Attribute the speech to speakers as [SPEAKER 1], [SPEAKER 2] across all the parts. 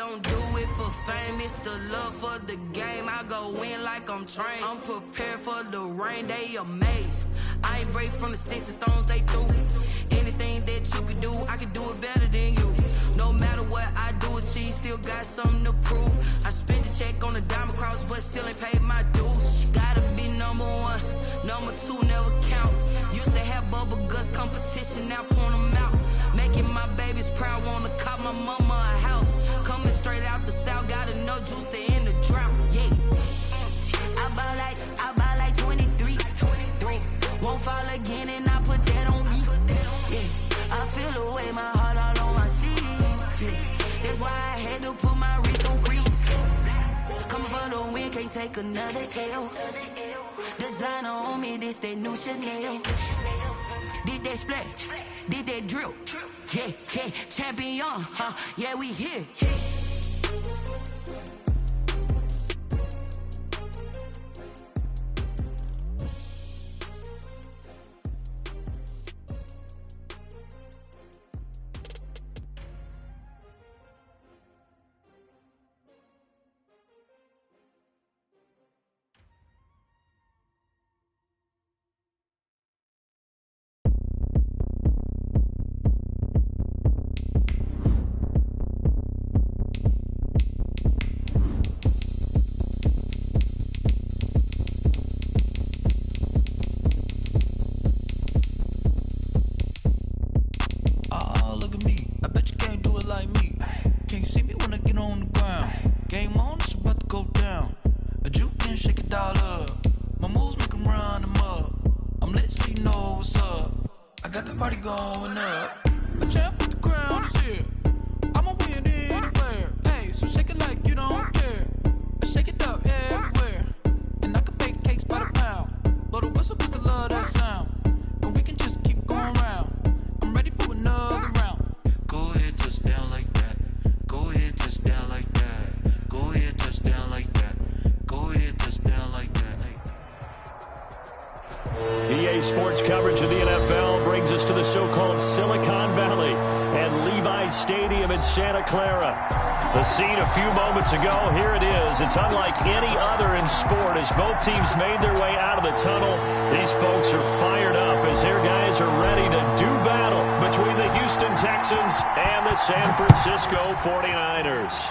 [SPEAKER 1] don't do it for fame, it's the love for the game. I go in like I'm trained. I'm prepared for the rain, they amazed. I ain't break from the sticks and stones they threw. Anything that you could do, I could do it better than you. No matter what I do, achieve, still got something to prove. I spent the check on the diamond cross, but still ain't paid my dues. Gotta be number one, number two never count. Used to have bubble guts competition, now point them out. Making my babies proud, wanna cop my mama a house. Coming straight out the south, got enough juice to end the drought. Yeah, I buy like 23. Won't fall again, and I put that on me. Yeah, I feel away, my heart all on my sleeve. Yeah, that's why I had to put my wrist on freeze. Coming for the win, can't take another L. Designer on me, this that new Chanel. Did that splash, did that drill. Yeah, yeah, champion, huh? Yeah, we here.
[SPEAKER 2] Sports coverage of the NFL brings us to the so-called Silicon Valley and Levi's Stadium in Santa Clara. The scene a few moments ago, here it is. It's unlike any other in sport as both teams made their way out of the tunnel. These folks are fired up as their guys are ready to do battle between the Houston Texans and the San Francisco 49ers.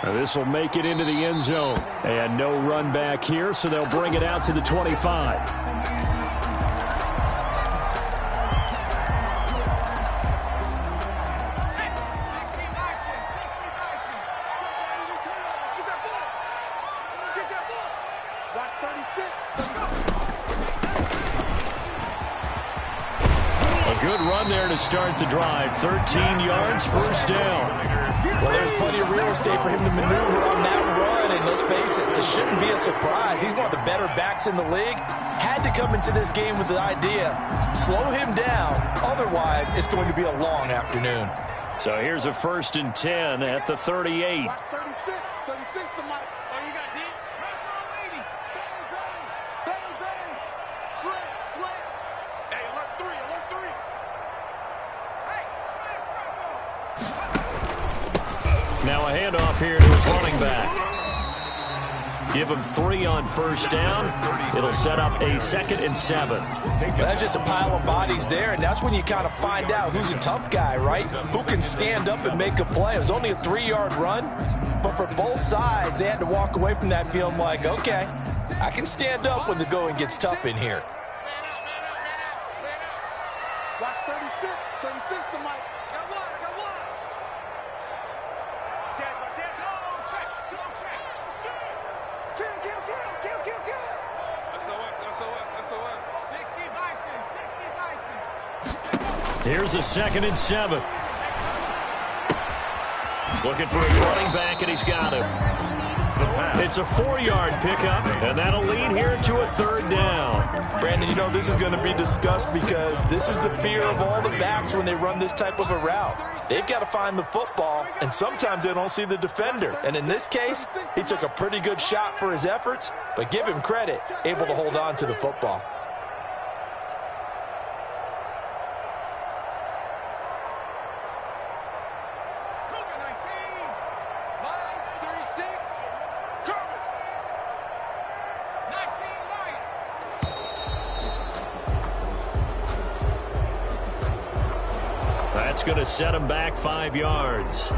[SPEAKER 2] This will make it into the end zone. And no run back here, so they'll bring it out to the 25. A good run there to start the drive. 13 yards, first down.
[SPEAKER 3] Well, there's plenty of real estate for him to maneuver on that run, and let's face it, this shouldn't be a surprise. He's one of the better backs in the league. Had to come into this game with the idea, slow him down, otherwise it's going to be a long afternoon.
[SPEAKER 2] So here's a 1st and 10 at the 38.
[SPEAKER 4] 36 to Mike. Oh, you got deep? Bang, bang. Slam. Hey, alert 3.
[SPEAKER 2] Now a handoff here to his running back. Give him 3 on first down. It'll set up a 2nd and 7.
[SPEAKER 3] That's just a pile of bodies there, and that's when you kind of find out who's a tough guy, right? Who can stand up and make a play. It was only a 3-yard run, but for both sides, they had to walk away from that feeling like, okay, I can stand up when the going gets tough in here.
[SPEAKER 4] Watch 36 to Mike. I got one. SOS. 60 Bison.
[SPEAKER 2] Here's a 2nd and 7. Looking for his running back, and he's got him. It's a 4-yard pickup, and that'll lead here to a 3rd down.
[SPEAKER 3] Brandon, you know, this is going to be discussed because this is the fear of all the backs when they run this type of a route. They've got to find the football, and sometimes they don't see the defender. And in this case, he took a pretty good shot for his efforts, but give him credit, able to hold on to the football.
[SPEAKER 2] That's going to set him back 5 yards.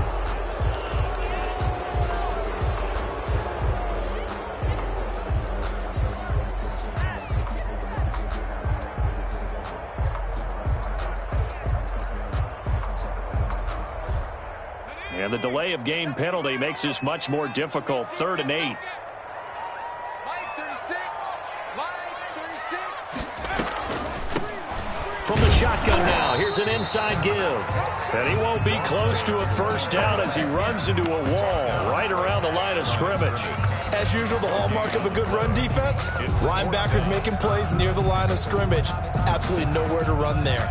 [SPEAKER 2] And the delay of game penalty makes this much more difficult. 3rd and 8. From the shotgun now, here's an inside give. And he won't be close to a first down as he runs into a wall right around the line of scrimmage.
[SPEAKER 3] As usual, the hallmark of a good run defense, linebackers making plays near the line of scrimmage. Absolutely nowhere to run there.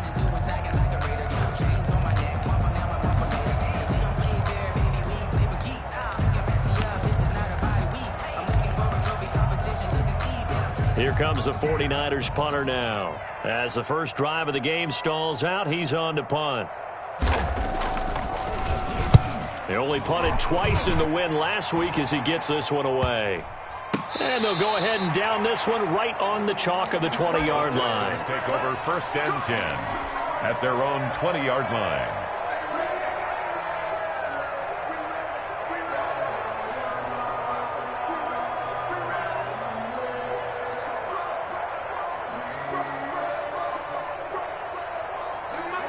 [SPEAKER 2] Here comes the 49ers punter now. As the first drive of the game stalls out, he's on to punt. They only punted twice in the win last week as he gets this one away. And they'll go ahead and down this one right on the chalk of the 20-yard line.
[SPEAKER 5] Take over 1st and 10 at their own 20-yard line.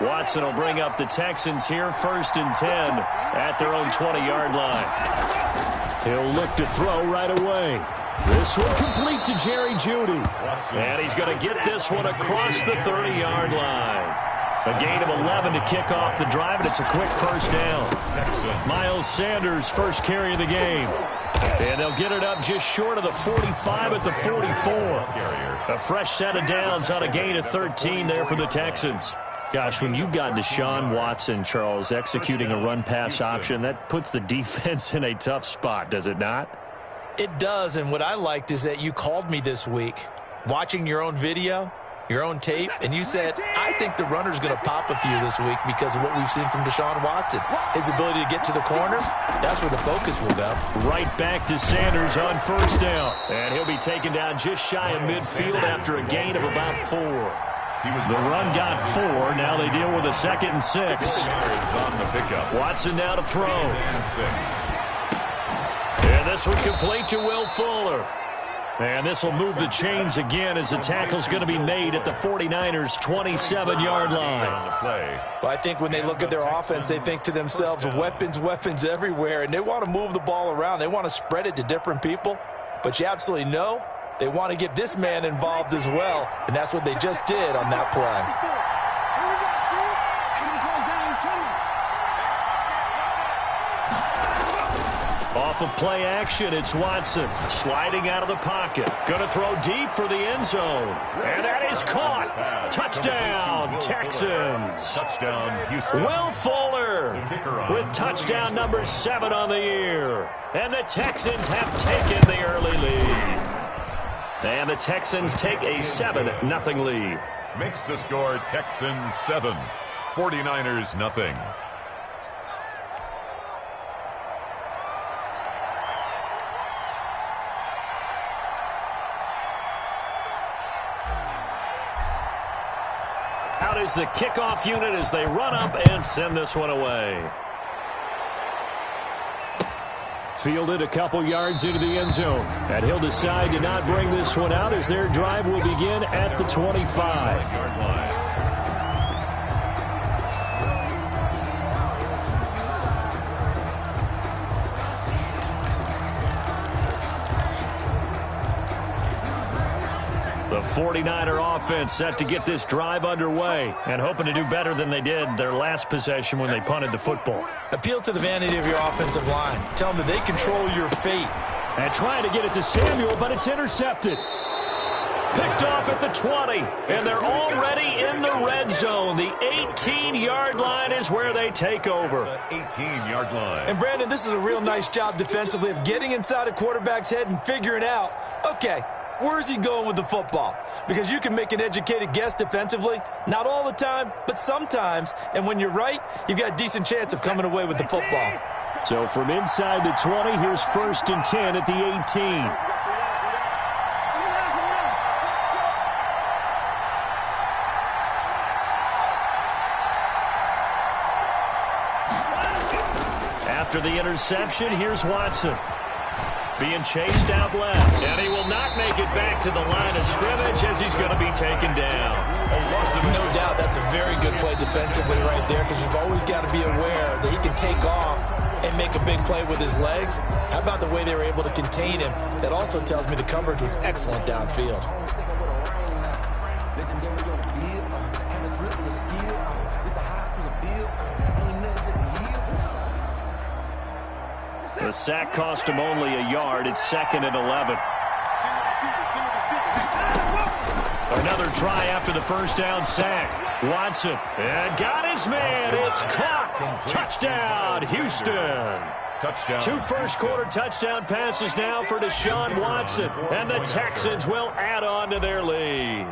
[SPEAKER 2] Watson will bring up the Texans here, 1st and 10 at their own 20-yard line. He'll look to throw right away. This one complete to Jerry Jeudy. And he's going to get this one across the 30-yard line. A gain of 11 to kick off the drive, and it's a quick first down. Miles Sanders' first carry of the game. And they'll get it up just short of the 45 at the 44. A fresh set of downs on a gain of 13 there for the Texans. Gosh, when you've got Deshaun Watson, Charles, executing a run-pass option, that puts the defense in a tough spot, does it not?
[SPEAKER 3] It does, and what I liked is that you called me this week, watching your own video, your own tape, and you said, I think the runner's going to pop a few this week because of what we've seen from Deshaun Watson. His ability to get to the corner, that's where the focus will go.
[SPEAKER 2] Right back to Sanders on first down. And he'll be taken down just shy of midfield after a gain of about 4. The run got 4. Now they deal with a 2nd and 6. Watson now to throw. And this one complete to Will Fuller. And this will move the chains again as the tackle's going to be made at the 49ers' 27-yard line.
[SPEAKER 3] Well, I think when they look at their offense, they think to themselves, weapons, weapons everywhere. And they want to move the ball around. They want to spread it to different people. But you absolutely know they want to get this man involved as well, and that's what they just did on that play.
[SPEAKER 2] Off of play action, it's Watson sliding out of the pocket. Going to throw deep for the end zone. And that is caught. Touchdown, Texans.
[SPEAKER 5] Touchdown, Houston.
[SPEAKER 2] Will Fuller with touchdown number 7 on the year. And the Texans have taken the early lead. And the Texans take a 7-0 lead.
[SPEAKER 5] Makes the score Texans 7, 49ers nothing.
[SPEAKER 2] Out is the kickoff unit as they run up and send this one away. Fielded a couple yards into the end zone. And he'll decide to not bring this one out as their drive will begin at the 25-yard line. The 49er offense set to get this drive underway and hoping to do better than they did their last possession when they punted the football.
[SPEAKER 3] Appeal to the vanity of your offensive line. Tell them that they control your fate.
[SPEAKER 2] And trying to get it to Samuel, but it's intercepted. Picked off at the 20, and they're already in the red zone. The 18-yard line is where they take over.
[SPEAKER 5] 18-yard line.
[SPEAKER 3] And, Brandon, this is a real nice job defensively of getting inside a quarterback's head and figuring out, okay, where's he going with the football? Because you can make an educated guess defensively. Not all the time, but sometimes. And when you're right, you've got a decent chance of coming away with the football.
[SPEAKER 2] So from inside the 20, here's 1st and 10 at the 18. After the interception, here's Watson. Being chased out left, and he will not make it back to the line of scrimmage as he's going to be taken down.
[SPEAKER 3] No doubt that's a very good play defensively right there, because you've always got to be aware that he can take off and make a big play with his legs. How about the way they were able to contain him? That also tells me the coverage was excellent downfield.
[SPEAKER 2] The sack cost him only a yard. It's 2nd and 11. Another try after the first down sack. Watson, and got his man. It's caught. Touchdown, Houston.
[SPEAKER 5] Touchdown.
[SPEAKER 2] 2 first-quarter touchdown passes now for Deshaun Watson. And the Texans will add on to their lead.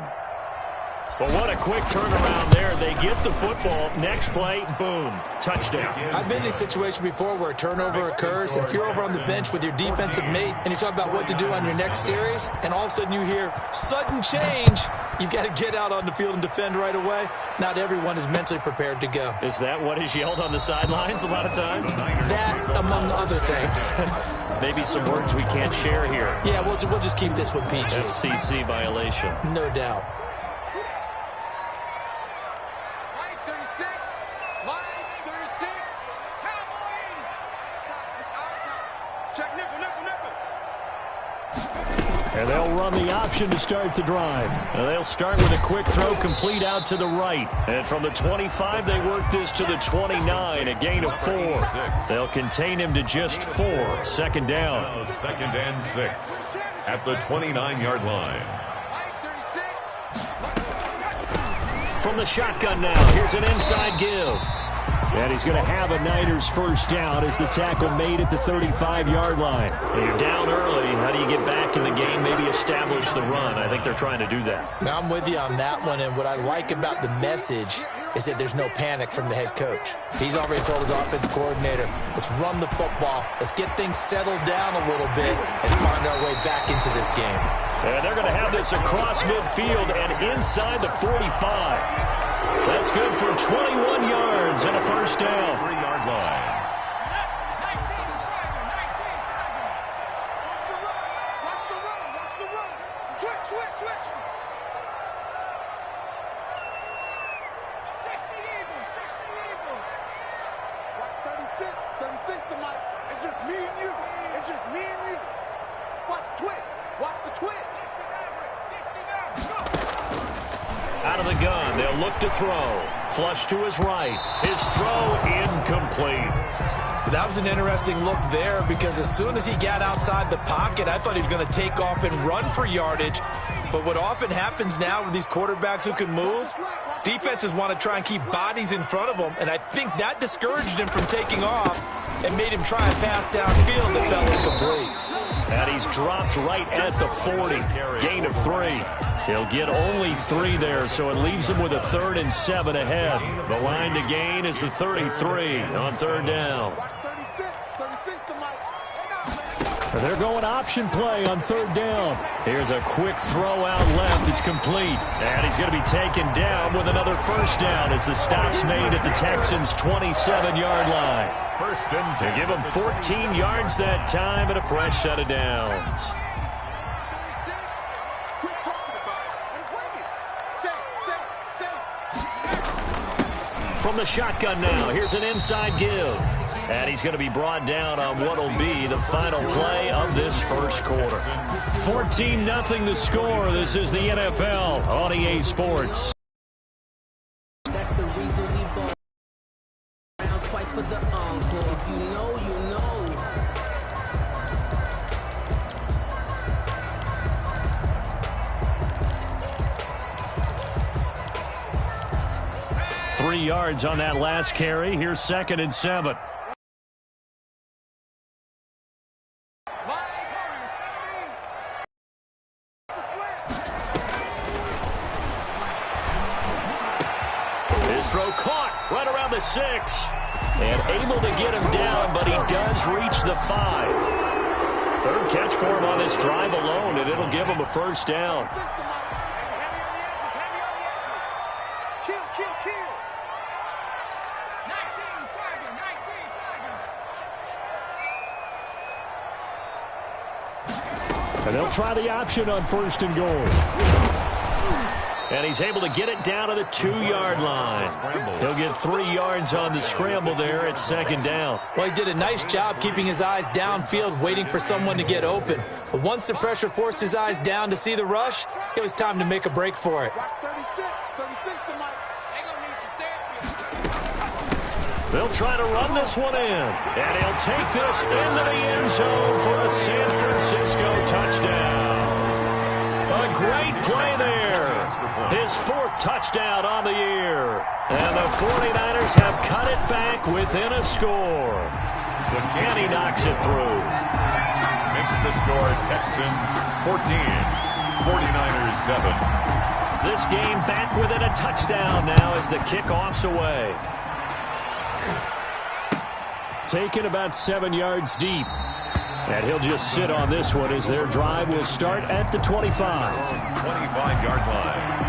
[SPEAKER 2] But what a quick turnaround there. They get the football. Next play, boom, touchdown.
[SPEAKER 3] I've been in a situation before where a turnover occurs, and if you're over on the bench with your defensive mate and you talk about what to do on your next series, and all of a sudden you hear sudden change, you've got to get out on the field and defend right away. Not everyone is mentally prepared to go.
[SPEAKER 2] Is that what is yelled on the sidelines a lot of times?
[SPEAKER 3] That, among other things.
[SPEAKER 2] Maybe some words we can't share here.
[SPEAKER 3] Yeah, we'll just keep this one PG.
[SPEAKER 2] FCC violation.
[SPEAKER 3] No doubt.
[SPEAKER 2] And they'll run the option to start the drive. And they'll start with a quick throw complete out to the right. And from the 25, they work this to the 29, a gain of 4. They'll contain him to just 4. 2nd down.
[SPEAKER 5] 2nd and 6 at the 29-yard line.
[SPEAKER 2] From the shotgun now, here's an inside give. And he's going to have a Niners first down as the tackle made at the 35-yard line. You're down early. How do you get back in the game, maybe establish the run? I think they're trying to do that.
[SPEAKER 3] Now, I'm with you on that one, and what I like about the message is that there's no panic from the head coach. He's already told his offensive coordinator, let's run the football, let's get things settled down a little bit, and find our way back into this game.
[SPEAKER 2] And they're going to have this across midfield and inside the 45. That's good for 21 yards and a first down.
[SPEAKER 5] 3-yard line.
[SPEAKER 2] Out of the gun, they'll look to throw. Flush to his right. His throw incomplete.
[SPEAKER 3] That was an interesting look there, because as soon as he got outside the pocket, I thought he was going to take off and run for yardage. But what often happens now with these quarterbacks who can move, defenses want to try and keep bodies in front of them, and I think that discouraged him from taking off and made him try a pass downfield that fell incomplete.
[SPEAKER 2] And he's dropped right at the 40. Gain of 3. He'll get only 3 there, so it leaves him with a 3rd and 7 ahead. The line to gain is the 33 on 3rd down. They're going option play on 3rd down. Here's a quick throw out left. It's complete. And he's going to be taken down with another first down as the stop's made at the Texans' 27-yard line.
[SPEAKER 5] 1st and 10.
[SPEAKER 2] To give him 14 yards that time and a fresh set of downs. From the shotgun now, here's an inside give. And he's going to be brought down on what will be the final play of this first quarter. 14-0 the score. This is the NFL on EA Sports.
[SPEAKER 6] That's the reason we bought around twice for the encore. If you know, you know.
[SPEAKER 2] 3 yards on that last carry. Here's 2nd and 7. His throw caught right around the 6. And able to get him down, but he does reach the 5. 3rd catch for him on this drive alone, and it'll give him a first down. And they'll try the option on 1st and goal. And he's able to get it down to the 2-yard line. He'll get 3 yards on the scramble there at 2nd down.
[SPEAKER 3] Well, he did a nice job keeping his eyes downfield, waiting for someone to get open. But once the pressure forced his eyes down to see the rush, it was time to make a break for it.
[SPEAKER 2] They'll try to run this one in. And he'll take this into the end zone for a San Francisco touchdown. A great play there. His 4th touchdown on the year. And the 49ers have cut it back within a score. And he knocks it through.
[SPEAKER 5] Makes the score Texans 14, 49ers 7.
[SPEAKER 2] This game back within a touchdown now as the kickoff's away. Taken about 7 yards deep. And he'll just sit on this one as their drive will start at the 25.
[SPEAKER 5] 25-yard line.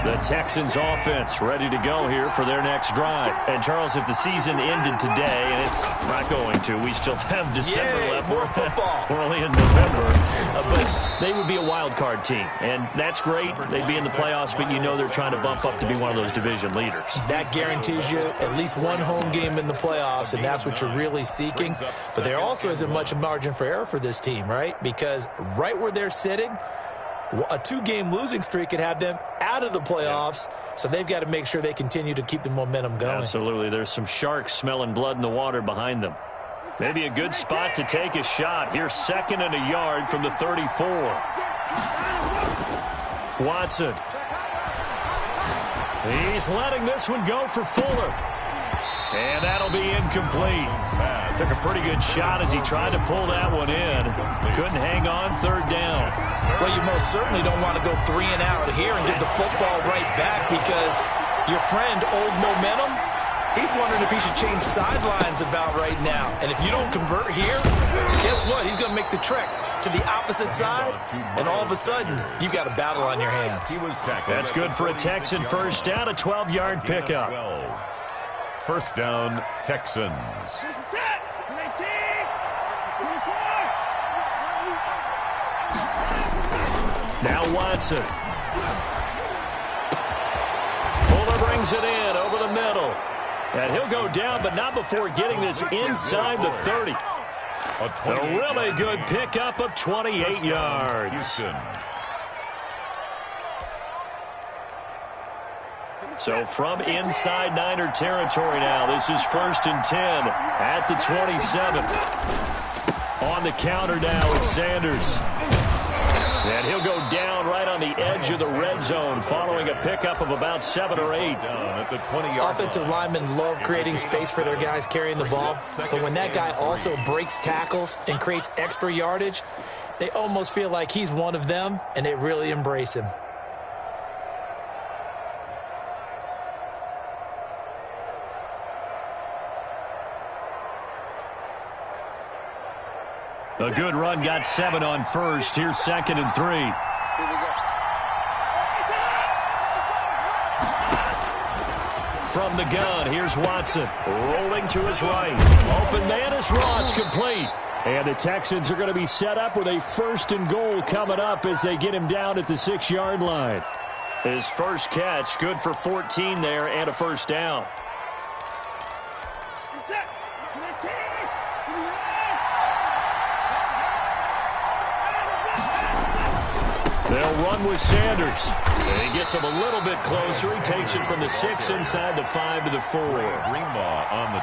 [SPEAKER 2] The Texans offense ready to go here for their next drive. And, Charles, if the season ended today, and it's not going to, we still have December left.
[SPEAKER 3] More football.
[SPEAKER 2] We're only in November. But they would be a wild card team. And that's great. They'd be in the playoffs, but you know they're trying to bump up to be one of those division leaders.
[SPEAKER 3] That guarantees you at least one home game in the playoffs, and that's what you're really seeking. But there also isn't much margin for error for this team, right? Because right where they're sitting, a 2-game losing streak could have them out of the playoffs, so they've got to make sure they continue to keep the momentum going.
[SPEAKER 2] Absolutely. There's some sharks smelling blood in the water behind them. Maybe a good spot to take a shot. Here's 2nd and a yard from the 34. Watson. He's letting this one go for Fuller. And that'll be incomplete. Took a pretty good shot as he tried to pull that one in. Couldn't hang on 3rd down.
[SPEAKER 3] Well, you most certainly don't want to go 3 and out here and get the football right back because your friend, Old Momentum, he's wondering if he should change sidelines about right now. And if you don't convert here, guess what? He's going to make the trek to the opposite side, and all of a sudden, you've got a battle on your hands.
[SPEAKER 2] That's good for a Texan 1st down, a 12-yard pickup.
[SPEAKER 5] 1st down, Texans.
[SPEAKER 2] Now Watson. Fuller brings it in over the middle. And he'll go down, but not before getting this inside the 30. A really good pickup of 28 yards. So from inside Niner territory now, this is 1st and 10 at the 27. On the counter now with Sanders. And he'll go down right on the edge of the red zone following a pickup of about 7 or 8.
[SPEAKER 5] At the 20-yard
[SPEAKER 3] Offensive linemen love creating space for their guys carrying the ball. But when that guy also breaks tackles and creates extra yardage, they almost feel like he's one of them, and they really embrace him.
[SPEAKER 2] A good run, got 7 on 1st. Here's 2nd and 3. From the gun, here's Watson. Rolling to his right. Open man is Ross, complete. And the Texans are going to be set up with a 1st and goal coming up as they get him down at the 6-yard line. His first catch, good for 14 there and a 1st down. They'll run with Sanders. And he gets him a little bit closer. He takes it from the 6 inside the 5 to the 4.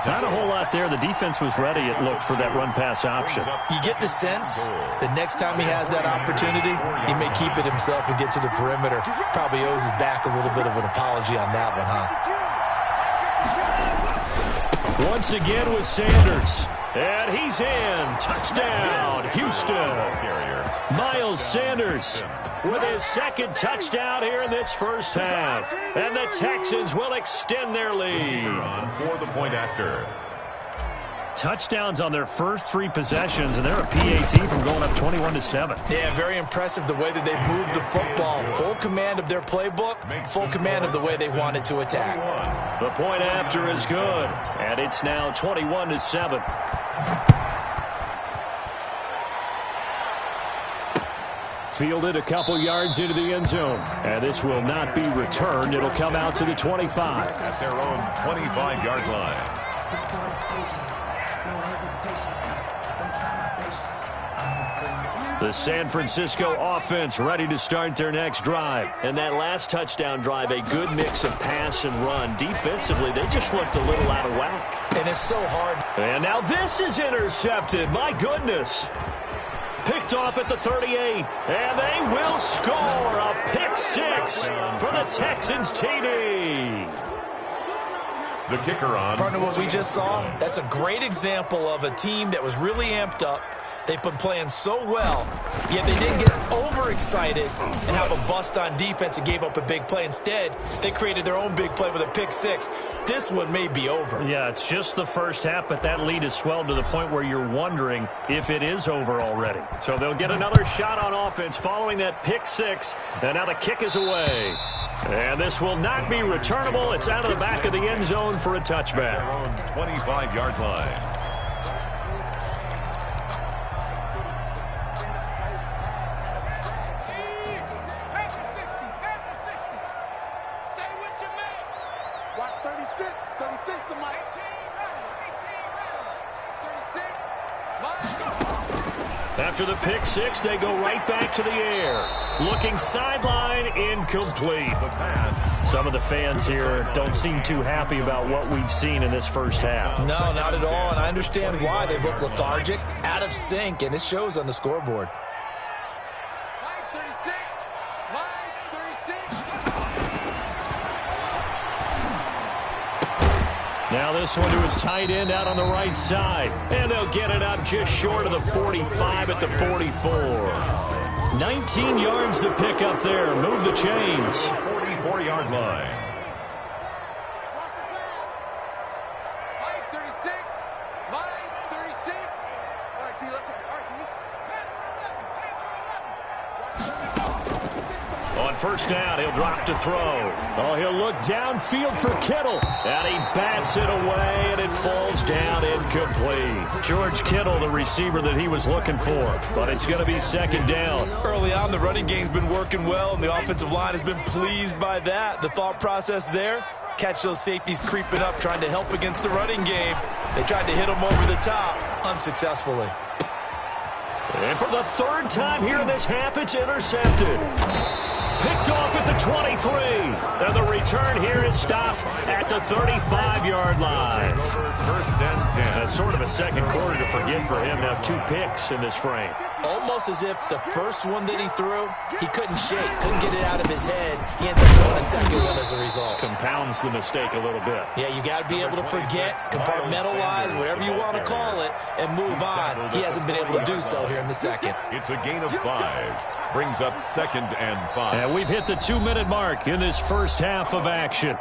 [SPEAKER 2] Not a whole lot there. The defense was ready, it looked, for that run-pass option.
[SPEAKER 3] You get the sense that next time he has that opportunity, he may keep it himself and get to the perimeter. Probably owes his back a little bit of an apology on that one, huh?
[SPEAKER 2] Once again with Sanders. And he's in. Touchdown, Houston. Miles Sanders with his 2nd touchdown here in this first half. And the Texans will extend their lead.
[SPEAKER 5] For the point after.
[SPEAKER 2] touchdowns on their first 3 possessions, and they're a PAT from going up 21-7.
[SPEAKER 3] Yeah, very impressive the way that they moved the football. Full command of their playbook, full command of the way they wanted to attack.
[SPEAKER 2] The point after is good, and it's now 21-7. Fielded a couple yards into the end zone, and this will not be returned. It'll come out to the 25.
[SPEAKER 5] At their own 25-yard line.
[SPEAKER 2] The San Francisco offense ready to start their next drive. And that last touchdown drive, a good mix of pass and run. Defensively, they just looked a little out of whack.
[SPEAKER 3] And it's so hard.
[SPEAKER 2] And now this is intercepted. My goodness. Picked off at the 38, and they will score a pick 6 for the Texans TD.
[SPEAKER 5] The kicker on.
[SPEAKER 3] Partner, what we just saw, that's a great example of a team that was really amped up. They've been playing so well, yet they didn't get overexcited and have a bust on defense and gave up a big play. Instead, they created their own big play with a pick 6. This one may be over.
[SPEAKER 2] Yeah, it's just the first half, but that lead has swelled to the point where you're wondering if it is over already. So they'll get another shot on offense following that pick 6, and now the kick is away. And this will not be returnable. It's out of the back of the end zone for a touchback.
[SPEAKER 5] Their own 25-yard line.
[SPEAKER 4] Watch 36. 36 to Mike. 36.
[SPEAKER 2] After the pick 6, they go right back to the air. Looking sideline, incomplete.
[SPEAKER 5] The pass.
[SPEAKER 2] Some of the fans here don't seem too happy about what we've seen in this first half.
[SPEAKER 3] No, not at all, and I understand why. They look lethargic, out of sync, and it shows on the scoreboard.
[SPEAKER 4] Mike 36. Mike 36.
[SPEAKER 2] Now this one to his tight end out on the right side. And they'll get it up just short of the 45 at the 44. 19 yards to pick up there. Move the chains.
[SPEAKER 5] 44-yard line.
[SPEAKER 4] Watch the pass. Mike 36. Mike 36. All right, T, let's go. All right, T. Watch 36.
[SPEAKER 2] On first down, he'll drop to throw. Oh, he'll look downfield for Kittle. And he bats it away, and it falls down incomplete. George Kittle, the receiver that he was looking for. But it's going to be second down.
[SPEAKER 3] Early on, the running game's been working well, and the offensive line has been pleased by that. The thought process there, catch those safeties creeping up, trying to help against the running game. They tried to hit them over the top, unsuccessfully.
[SPEAKER 2] And for the third time here in this half, it's intercepted. Picked off at the 23. And the return here is stopped at the 35-yard line.
[SPEAKER 5] First and 10.
[SPEAKER 2] That's sort of a second quarter to forget for him. Now 2 picks in this frame.
[SPEAKER 3] Almost as if the first one that he threw, he couldn't shake, couldn't get it out of his head. He ends up throwing a second one as a result.
[SPEAKER 2] Compounds the mistake a little bit.
[SPEAKER 3] Yeah, you got to be able to forget, compartmentalize, whatever you want to call it, and move on. He hasn't been able to do so here in the second.
[SPEAKER 5] It's a gain of 5. Brings up second and 5.
[SPEAKER 2] And we've hit the 2-minute mark in this first half of action.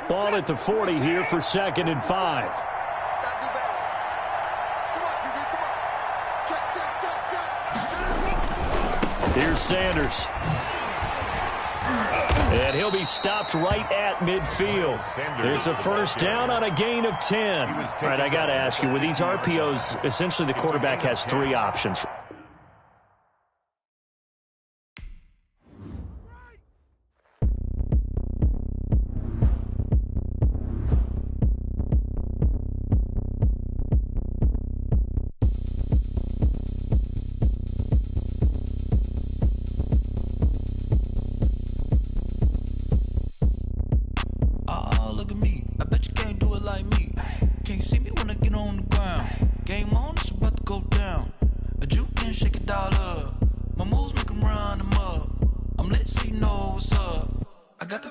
[SPEAKER 2] Ball at the 40 here for second and 5.
[SPEAKER 4] Gotta do better. Come on, QB, come on. Check, check, check, check.
[SPEAKER 2] Here's Sanders. And he'll be stopped right at midfield. It's a first down on a gain of 10. All right, I got to ask you, with these RPOs, essentially the quarterback has 3 options.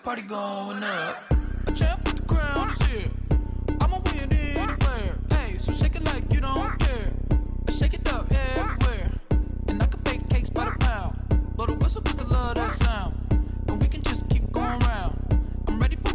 [SPEAKER 7] Party going up. A champ with the crown is here. I'ma win anywhere. Hey, so shake it like you don't care. I shake it up everywhere. And I can bake cakes by the pound. Blow the whistle 'cause I love that sound. And we can just keep going round. I'm ready for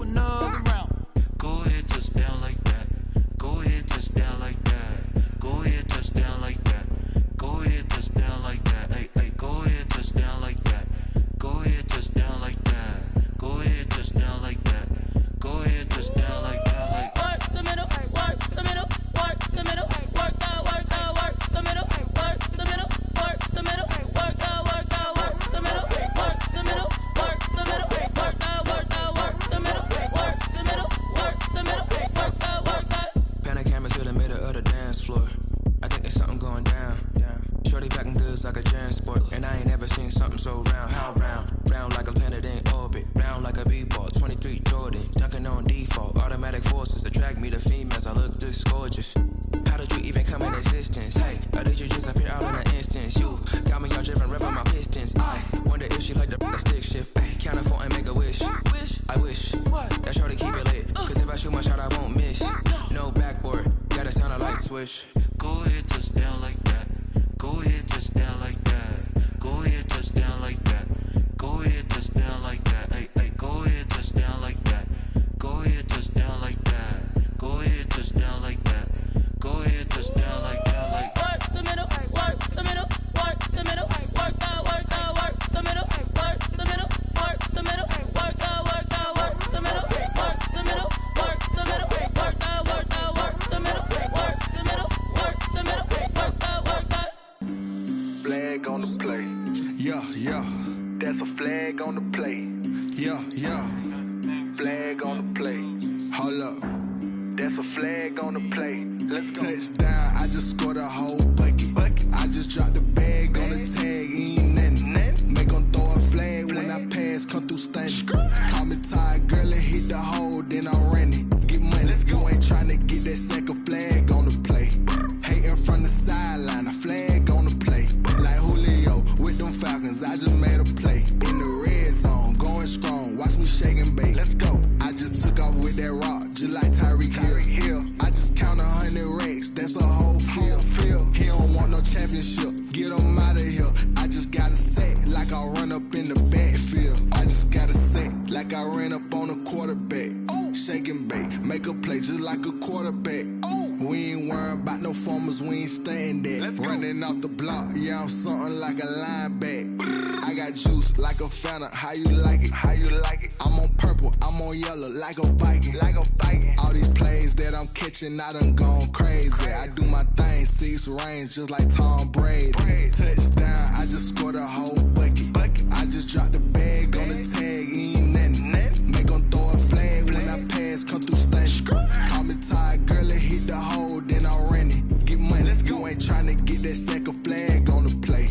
[SPEAKER 8] transport. And I ain't never seen something so round. How round? Round like a planet in orbit. Round like a b-ball. 23 Jordan. Dunking on default. Automatic forces attract me to females. I look this gorgeous. How did you even come in existence? Hey, or did you just appear out in an instance? You got me all driven, revving my pistons. I wonder if she like the stick shift. Hey, count it 4 and make a wish. I wish that shorty keep it lit. Cause if I shoot my shot, I won't miss. No backboard, gotta sound a light switch.
[SPEAKER 9] Go ahead, touch down like that. Go ahead, touch down like that. Go ahead, touch down like that. Go ahead, touch down like that. Hey, hey, go ahead, touch down like that. Go ahead, touch down like that. Go ahead, touch down like that. Go ahead, touch down like that. Like
[SPEAKER 6] work the middle, work the middle, work the middle, work the middle, work the middle, work the middle, work the middle, work the middle, work the middle, work the middle, work the middle, work the middle, work the middle.
[SPEAKER 10] Flag on the play.
[SPEAKER 11] Yeah, yeah.
[SPEAKER 10] That's a flag on the play.
[SPEAKER 11] Yeah, yeah.
[SPEAKER 10] Flag on the play.
[SPEAKER 11] Hold up.
[SPEAKER 10] That's a flag on the play. Let's go.
[SPEAKER 11] Touchdown, I just scored a whole bucket. I just dropped the bag on the tag, ain't nothing. Make 'em throw a flag when I pass, come through stunning. Call me tired, girl, and hit the hole, then I'm running. Get money, you ain't tryna get that second flag on the play. Hating from the sideline, a flag on the play. Like Julio with them Falcons, I just made a play. In the red zone, going strong, watch me shake and bake.
[SPEAKER 10] Let's go.
[SPEAKER 11] I just took off with that rock, just like Tyreek Hill. I just count 100 racks, that's a whole field. He don't want no championship, get him out of here. I just got a set, like I run up in the backfield. I just got a set, like I ran up on a quarterback. Shake and bake, make a play just like a quarterback. We ain't worrying about no formers, we ain't staying there. Running off the block, yeah, I'm something like a linebacker. I got juice like a Fanta, how you like it?
[SPEAKER 10] How you like it?
[SPEAKER 11] I'm on purple, I'm on yellow, like a Viking.
[SPEAKER 10] Like a Viking.
[SPEAKER 11] All these plays that I'm catching, I done gone crazy. I do my thing, 6 range, just like Tom Brady. Touchdown, I just scored a whole bucket. I just dropped the bag on the tag, ain't nothing. Make 'em throw a flag when I pass, come through stunning. Call me tired, girl, and hit the hole, then I'm running. Get money, you ain't tryna get that second flag on the play.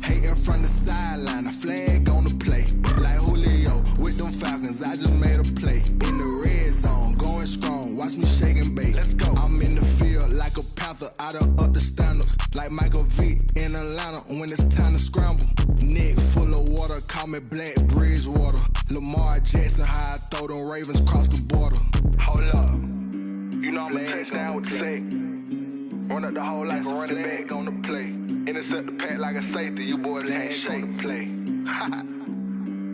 [SPEAKER 11] Hating from the sideline, a flag on the play. Like Julio with them Falcons, I just made a play. In the red zone, going strong, watch me shake and bake.
[SPEAKER 10] Let's go.
[SPEAKER 11] I'm in the field like a panther, I done up the standards. Like Michael Vick in Atlanta when it's time to scramble. Neck full of water, call me Black Bridgewater. Lamar Jackson, how I throw them Ravens cross the border.
[SPEAKER 10] Hold up. You know I'm a touchdown with the sack. Run up the whole like a running back on the play. Intercept the pack like a safety, you boys can't shake the play.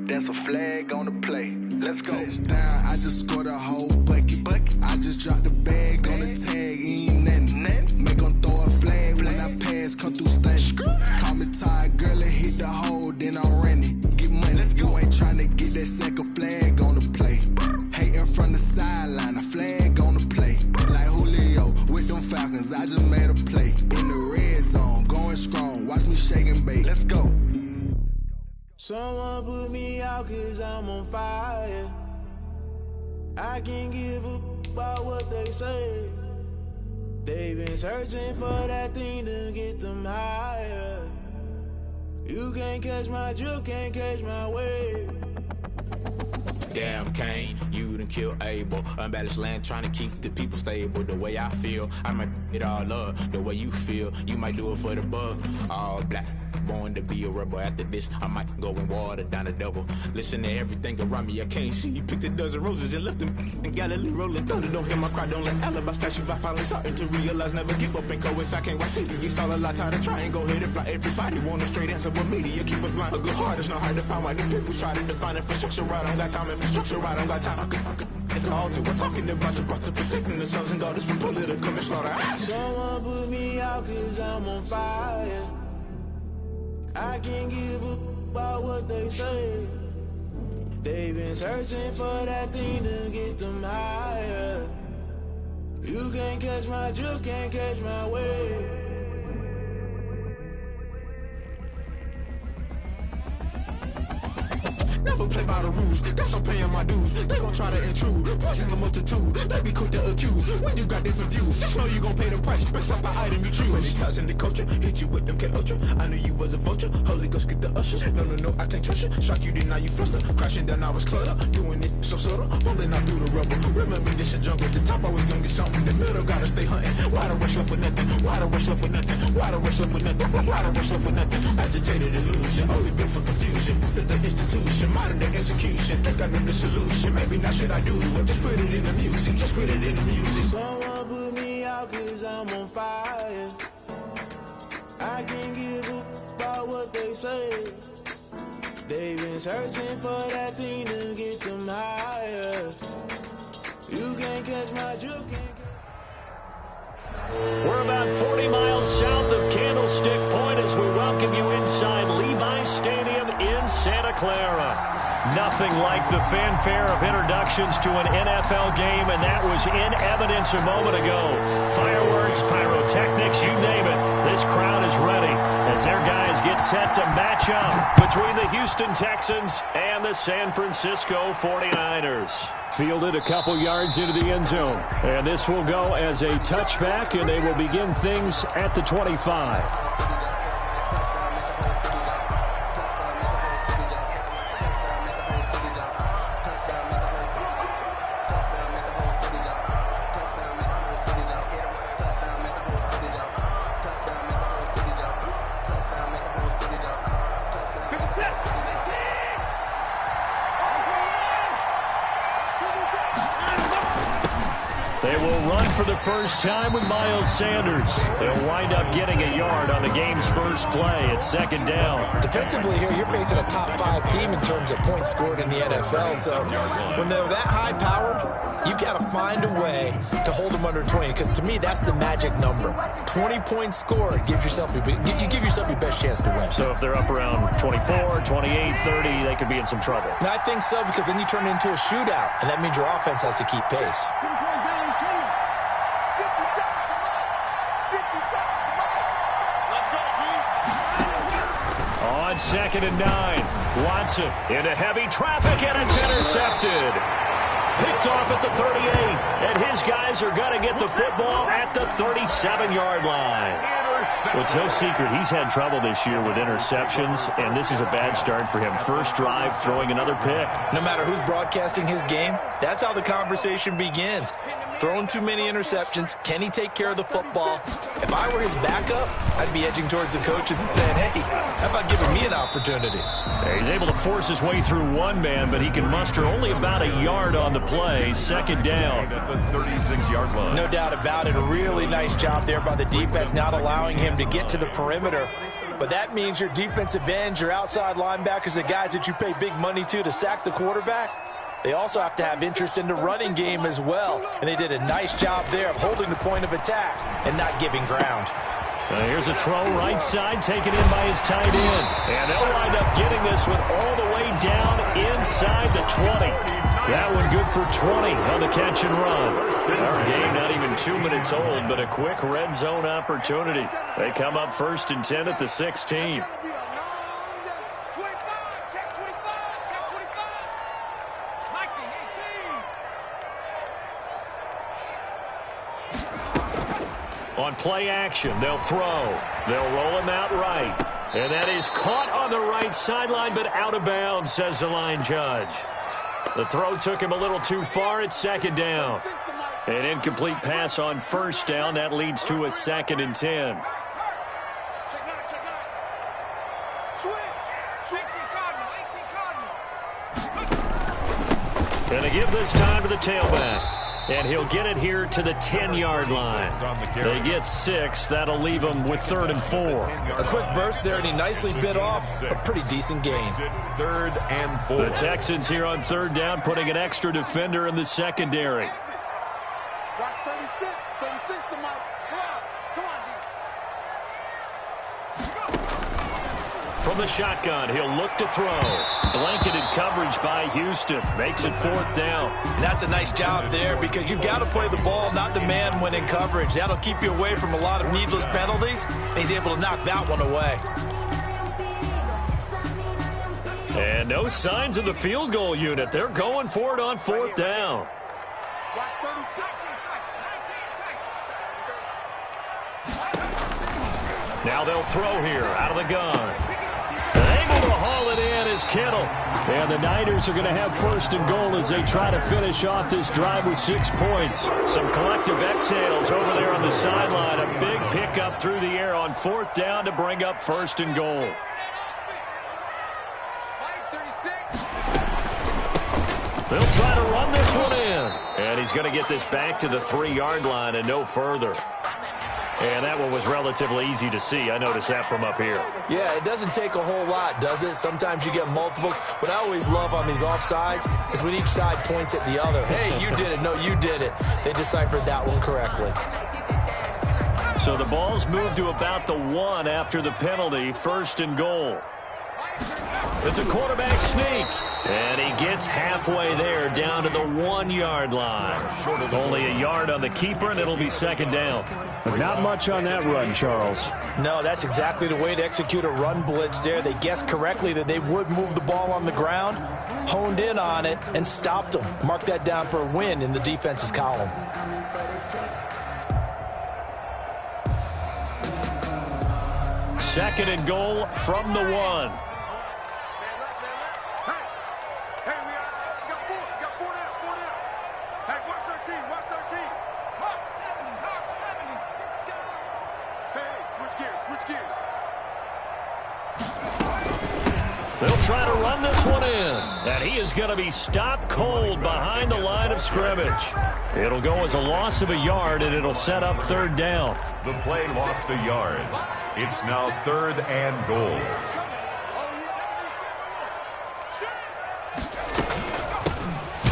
[SPEAKER 10] That's a flag on the play. Let's go.
[SPEAKER 11] Touchdown, I just scored a whole bucket. I just dropped the bag on the tag, ain't nothing. Make 'em throw a flag when I pass, come through stunning. Call me tired, girl, and hit the hole, then I'm running. Get money, you ain't tryna get that second flag on the play. Hating from the sideline, a flag on the play. Like Julio with them Falcons, I just made a play. In the red zone, going strong, watch me shake and bake.
[SPEAKER 10] Let's go.
[SPEAKER 7] Someone put me out 'cause I'm on fire. I can't give a about what they say. They've been searching for that thing to get them higher. You can't catch my drift, can't catch my wave.
[SPEAKER 12] Damn Kane, you done killed Abel. Unbalanced land trying to keep the people stable. The way I feel, I might it all up. The way you feel, you might do it for the bug. All black, born to be a rebel. After this, I might go and water down the double. Listen to everything around me, I can't see. Picked a dozen roses and left them in Galilee rolling thunder. Don't hear my cry, don't let alibis flash. If I finally starting to realize, never give up and coerce. I can't watch TV, it's all a lot. Tired of trying, go ahead and fly. Everybody want a straight answer, but media keep us blind. A good heart is not hard to find. Why the people try to define infrastructure right? I don't got time, infrastructure right? I don't got time. I could it's all to we're talking about your brother protecting the sons and daughters from political and slaughter.
[SPEAKER 7] Someone put me out 'cause I'm on fire. I can't give a about what they say. They've been searching for that thing to get them higher. You can't catch my drift, can't catch my wave.
[SPEAKER 12] No
[SPEAKER 11] never play by the rules. Guess I'm paying my dues. They gon' try to intrude. Poison the multitude. They be quick to accuse. When you got different views, just know you gon' pay the price. Based off the item you choose. Many times in the culture, hit you with them K Ultra. I knew you was a vulture. Holy Ghost get the ushers. No, I can't trust you. Shock you, then now you fluster. Crashing down, I was clutter. Doing this so subtle. Falling out through the rubble. Remember this and jungle. The top always gonna get something. In the middle, gotta stay hunting. Why the rush left for nothing? Why the rush left for nothing? Why the rush left for nothing? Why the rush left for nothing? Agitated illusion. Only built for confusion. Built the institution. Modern day execution. Think I know the solution. Maybe now should I do it? Just put it in the music. Just put it in the music.
[SPEAKER 7] Someone put me out 'cause I'm on fire. I can't give a about what they say. They've been searching for that thing to get them higher. You can't catch my juke.
[SPEAKER 2] We're about 40 miles south of Candlestick Point as we welcome you inside Levi Stadium in Santa Clara. Nothing like the fanfare of introductions to an NFL game, and that was in evidence a moment ago. Fireworks, pyrotechnics, you name it. This crowd is ready as their guys get set to match up between the Houston Texans and the San Francisco 49ers. Fielded a couple yards into the end zone, and this will go as a touchback, and they will begin things at the 25. They will run for the first time with Miles Sanders. They'll wind up getting a yard on the game's first play at second down.
[SPEAKER 3] Defensively here, you're facing a top 5 team in terms of points scored in the NFL. So when they're that high-powered, you've got to find a way to hold them under 20. Because to me, that's the magic number. 20 points scored you give yourself your best chance to win.
[SPEAKER 2] So if they're up around 24, 28, 30, they could be in some trouble.
[SPEAKER 3] And I think so, because then you turn it into a shootout, and that means your offense has to keep pace.
[SPEAKER 2] On 2nd and 9, Watson into heavy traffic, and it's intercepted. Picked off at the 38, and his guys are going to get the football at the 37-yard line. Well, it's no secret he's had trouble this year with interceptions, and this is a bad start for him. First drive, throwing another pick.
[SPEAKER 3] No matter who's broadcasting his game, that's how the conversation begins. Throwing too many interceptions. Can he take care of the football? If I were his backup, I'd be edging towards the coaches and saying, hey, how about giving me an opportunity?
[SPEAKER 2] He's able to force his way through one man, but he can muster only about a yard on the play. Second down.
[SPEAKER 5] At the 36-yard line.
[SPEAKER 3] No doubt about it. A really nice job there by the defense, not allowing him to get to the perimeter. But that means your defensive ends, your outside linebackers, the guys that you pay big money to sack the quarterback, they also have to have interest in the running game as well. And they did a nice job there of holding the point of attack and not giving ground.
[SPEAKER 2] Here's a throw right side, taken in by his tight end. And they'll wind up getting this one all the way down inside the 20. That one good for 20 on the catch and run. Our game not even 2 minutes old, but a quick red zone opportunity. They come up 1st and 10 at the 16. On play action, they'll throw. They'll roll him out right. And that is caught on the right sideline, but out of bounds, says the line judge. The throw took him a little too far at second down. An incomplete pass on first down. That leads to a 2nd and 10. And they give this time to the tailback. And he'll get it here to the 10-yard line. They get 6. That'll leave them with 3rd and 4.
[SPEAKER 3] A quick burst there, and he nicely bit off a pretty decent gain.
[SPEAKER 5] 3rd and 4.
[SPEAKER 2] The Texans here on 3rd down, putting an extra defender in the secondary.
[SPEAKER 4] Watch 36. 36 to Mike. Come on, D.
[SPEAKER 2] From the shotgun, he'll look to throw. Blanketed coverage by Houston. Makes it 4th down.
[SPEAKER 3] And that's a nice job there, because you've got to play the ball, not the man when in coverage. That'll keep you away from a lot of needless penalties, and he's able to knock that one away.
[SPEAKER 2] And no signs of the field goal unit. They're going for it on 4th down. Now they'll throw here out of the gun. Able to haul it in is Kittle. And the Niners are going to have 1st and goal as they try to finish off this drive with 6 points. Some collective exhales over there on the sideline. A big pickup through the air on 4th down to bring up 1st and goal. They'll try to run this one in. And he's going to get this back to the 3-yard line and no further. And that one was relatively easy to see. I noticed that from up here.
[SPEAKER 3] Yeah, it doesn't take a whole lot, does it? Sometimes you get multiples. What I always love on these offsides is when each side points at the other. Hey, you did it. No, you did it. They deciphered that one correctly.
[SPEAKER 2] So the ball's moved to about the 1 after the penalty. 1st and goal. It's a quarterback sneak. And he gets halfway there down to the 1-yard line. Only a yard on the keeper, and it'll be 2nd down.
[SPEAKER 13] But not much on that run, Charles.
[SPEAKER 3] No, that's exactly the way to execute a run blitz there. They guessed correctly that they would move the ball on the ground, honed in on it, and stopped them. Mark that down for a win in the defense's column.
[SPEAKER 2] Second and goal from the 1. They'll try to run this one in. And he is going to be stopped cold behind the line of scrimmage. It'll go as a loss of a yard, and it'll set up 3rd down.
[SPEAKER 5] The play lost a yard. It's now 3rd and goal.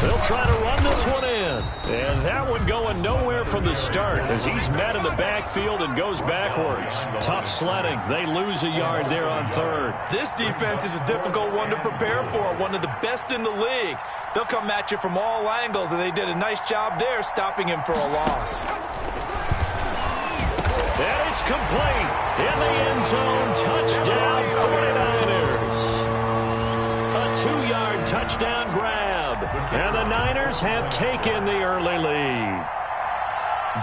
[SPEAKER 2] They'll try to run this one in. And that one going nowhere from the start as he's met in the backfield and goes backwards. Tough sledding. They lose a yard there on 3rd.
[SPEAKER 3] This defense is a difficult one to prepare for, one of the best in the league. They'll come at you from all angles, and they did a nice job there stopping him for a loss.
[SPEAKER 2] And it's complete. In the end zone, touchdown 49ers. A 2-yard touchdown grab. And the Niners have taken the early lead.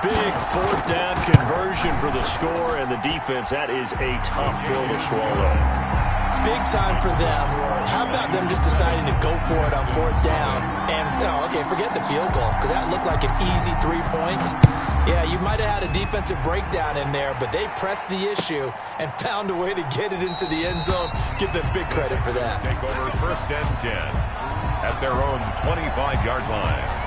[SPEAKER 2] Big 4th down conversion for the score, and the defense, that is a tough pill to swallow.
[SPEAKER 3] Big time for them. How about them just deciding to go for it on 4th down? And, okay, forget the field goal, because that looked like an easy 3 points. Yeah, you might have had a defensive breakdown in there, but they pressed the issue and found a way to get it into the end zone. Give them big credit for that.
[SPEAKER 5] Take over 1st and 10 at their own 25-yard line.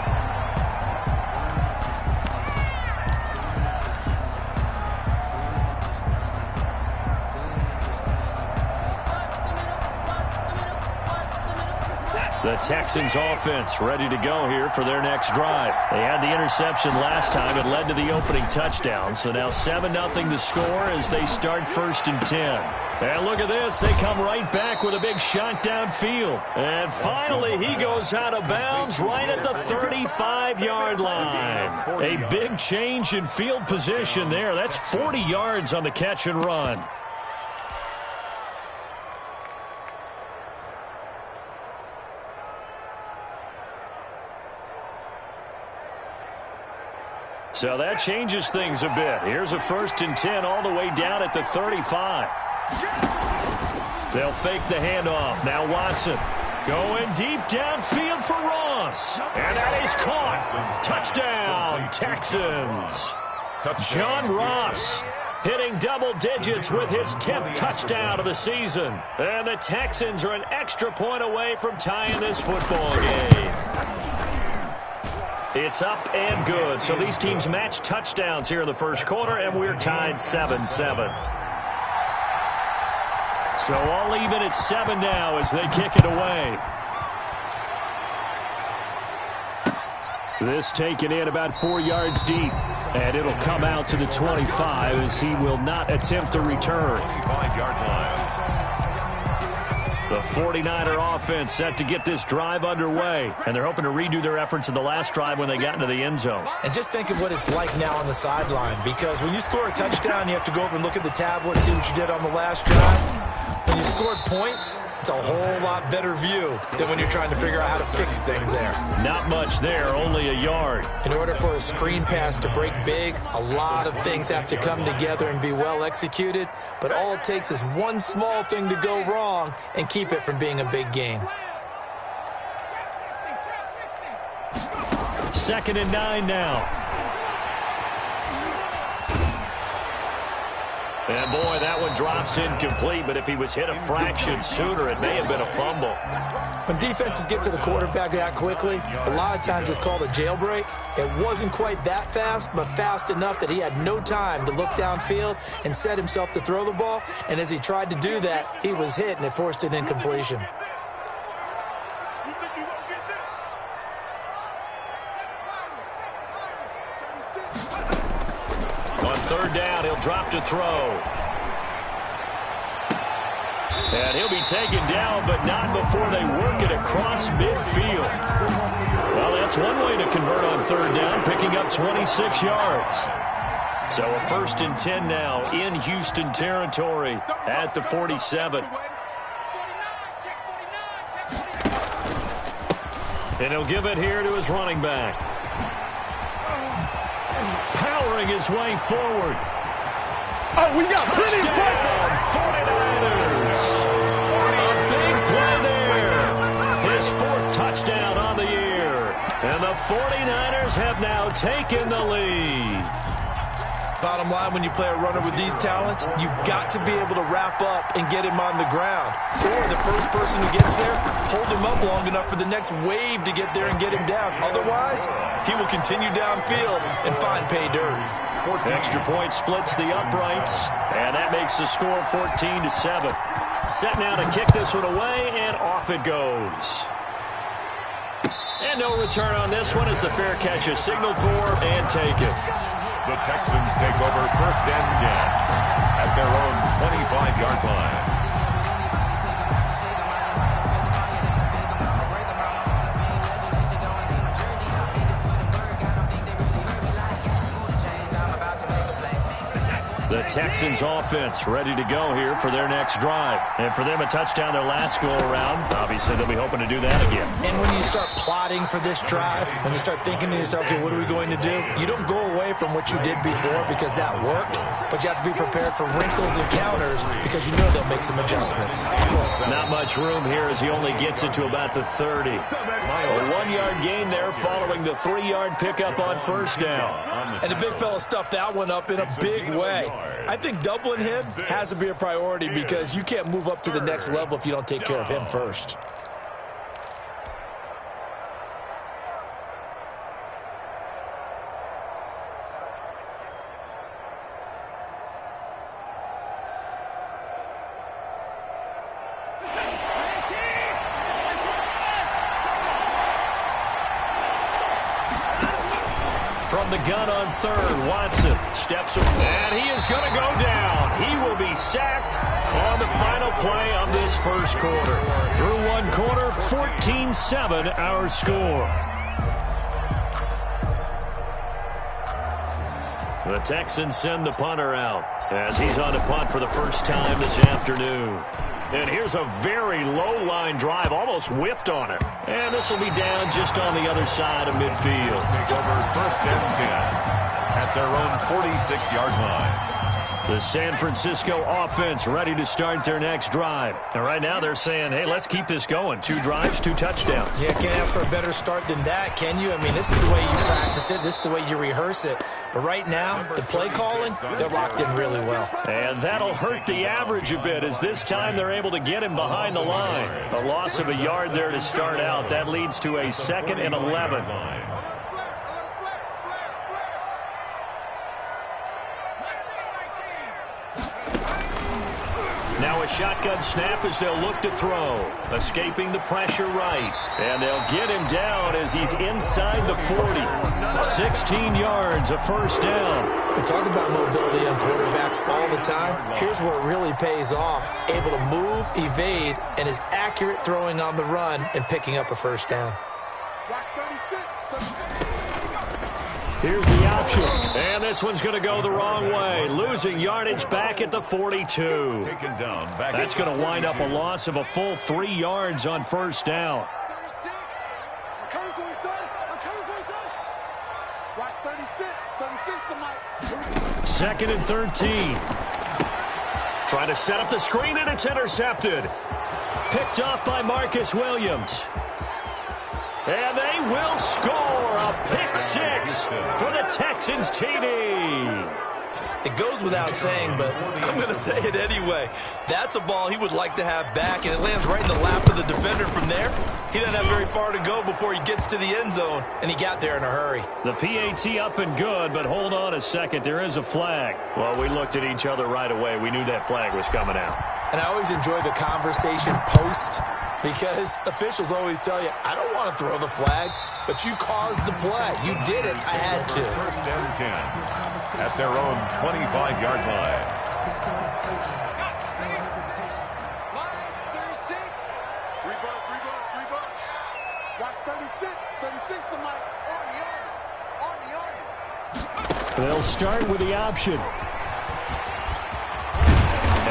[SPEAKER 2] The Texans offense ready to go here for their next drive. They had the interception last time. It led to the opening touchdown. So now 7-0 the score as they start 1st and 10. And look at this. They come right back with a big shot downfield. And finally he goes out of bounds right at the 35-yard line. A big change in field position there. That's 40 yards on the catch and run. So that changes things a bit. Here's a 1st and 10 all the way down at the 35. They'll fake the handoff. Now Watson going deep downfield for Ross. And that is caught. Touchdown, Texans. John Ross hitting double digits with his 10th touchdown of the season. And the Texans are an extra point away from tying this football game. It's up and good. So these teams match touchdowns here in the first quarter, and we're tied 7-7. So all even at 7 now as they kick it away. This taken in about 4 yards deep, and it'll come out to the 25 as he will not attempt to return.
[SPEAKER 5] 25-yard line.
[SPEAKER 2] The 49er offense set to get this drive underway, and they're hoping to redo their efforts in the last drive when they got into the end zone.
[SPEAKER 3] And just think of what it's like now on the sideline, because when you score a touchdown, you have to go over and look at the tablet, see what you did on the last drive. When you scored points, it's a whole lot better view than when you're trying to figure out how to fix things there.
[SPEAKER 2] Not much there, only a yard.
[SPEAKER 3] In order for a screen pass to break big, a lot of things have to come together and be well executed, but all it takes is one small thing to go wrong and keep it from being a big game.
[SPEAKER 2] 2nd and 9 now. And boy, that one drops incomplete, but if he was hit a fraction sooner, it may have been a fumble.
[SPEAKER 3] When defenses get to the quarterback that quickly, a lot of times it's called a jailbreak. It wasn't quite that fast, but fast enough that he had no time to look downfield and set himself to throw the ball. And as he tried to do that, he was hit, and it forced an incompletion.
[SPEAKER 2] On 3rd down, he'll drop to throw. And he'll be taken down, but not before they work it across midfield. Well, that's one way to convert on 3rd down, picking up 26 yards. So a 1st and 10 now in Houston territory at the 47. And he'll give it here to his running back. Powering his way forward.
[SPEAKER 4] Oh, we got plenty of
[SPEAKER 2] touchdown, 49ers. A big play there. His 4th touchdown on the year. And the 49ers have now taken the lead.
[SPEAKER 3] Bottom line, when you play a runner with these talents, you've got to be able to wrap up and get him on the ground. Or the first person who gets there, hold him up long enough for the next wave to get there and get him down. Otherwise, he will continue downfield and find pay dirt.
[SPEAKER 2] Extra point splits the uprights, and that makes the score 14-7. Set now to kick this one away, and off it goes. And no return on this one as the fair catch is signaled for and taken.
[SPEAKER 5] The Texans take over 1st and 10 at their own 25-yard line.
[SPEAKER 2] The Texans offense ready to go here for their next drive. And for them, a touchdown their last go-around. Obviously, they'll be hoping to do that again.
[SPEAKER 3] And when you start plotting for this drive, when you start thinking to yourself, okay, what are we going to do? You don't go away from what you did before because that worked, but you have to be prepared for wrinkles and counters because you know they'll make some adjustments.
[SPEAKER 2] Not much room here as he only gets it to about the 30. A 1-yard gain there following the 3-yard pickup on 1st down.
[SPEAKER 3] And the big fella stuffed that one up in a big way. I think doubling him has to be a priority because you can't move up to the next level if you don't take care of him first.
[SPEAKER 2] From the gun on 3rd, Watson steps away, and he is going to go down. He will be sacked on the final play of this 1st quarter. Through 1 quarter, 14-7 our score. The Texans send the punter out as he's on to punt for the first time this afternoon. And here's a very low-line drive, almost whiffed on it. And this will be down just on the other side of midfield.
[SPEAKER 5] Take over 1st and 10 at their own 46-yard line.
[SPEAKER 2] The San Francisco offense ready to start their next drive. And right now they're saying, hey, let's keep this going. 2 drives, 2 touchdowns.
[SPEAKER 3] Yeah, can't ask for a better start than that, can you? I mean, this is the way you practice it. This is the way you rehearse it. But right now, the play calling, they're locked in really well.
[SPEAKER 2] And that'll hurt the average a bit as this time they're able to get him behind the line. A loss of a yard there to start out. That leads to a 2nd and 11. Now a shotgun snap as they'll look to throw. Escaping the pressure right. And they'll get him down as he's inside the 40. 16 yards, a 1st down.
[SPEAKER 3] We talk about mobility on quarterbacks all the time. Here's where it really pays off. Able to move, evade, and is accurate throwing on the run and picking up a 1st down.
[SPEAKER 2] Here's the option. And this one's going to go the wrong way. Losing yardage back at the 42.
[SPEAKER 5] Taken down. Back
[SPEAKER 2] That's going to wind up a loss of a full 3 yards on first down.
[SPEAKER 4] I'm coming for you, son. I'm coming for you, son. Watch 36. 36 to Mike.
[SPEAKER 2] Second and 13. Trying to set up the screen, and it's intercepted. Picked off by Marcus Williams. And they will score a pick six for the Texans TD.
[SPEAKER 3] It goes without saying, but I'm going to say it anyway. That's a ball he would like to have back, and it lands right in the lap of the defender from there. He doesn't have very far to go before he gets to the end zone, and he got there in a hurry.
[SPEAKER 2] The PAT up and good, but hold on a second. There is a flag. Well, we looked at each other right away. We knew that flag was coming out.
[SPEAKER 3] And I always enjoy the conversation post, because officials always tell you, I don't want to throw the flag, but you caused the play. You did it. I had to.
[SPEAKER 5] First and 10 at their own 25-yard line.
[SPEAKER 4] Line 36. Rebut. Watch 36. 36 to Mike. On the yard.
[SPEAKER 2] They'll start with the option.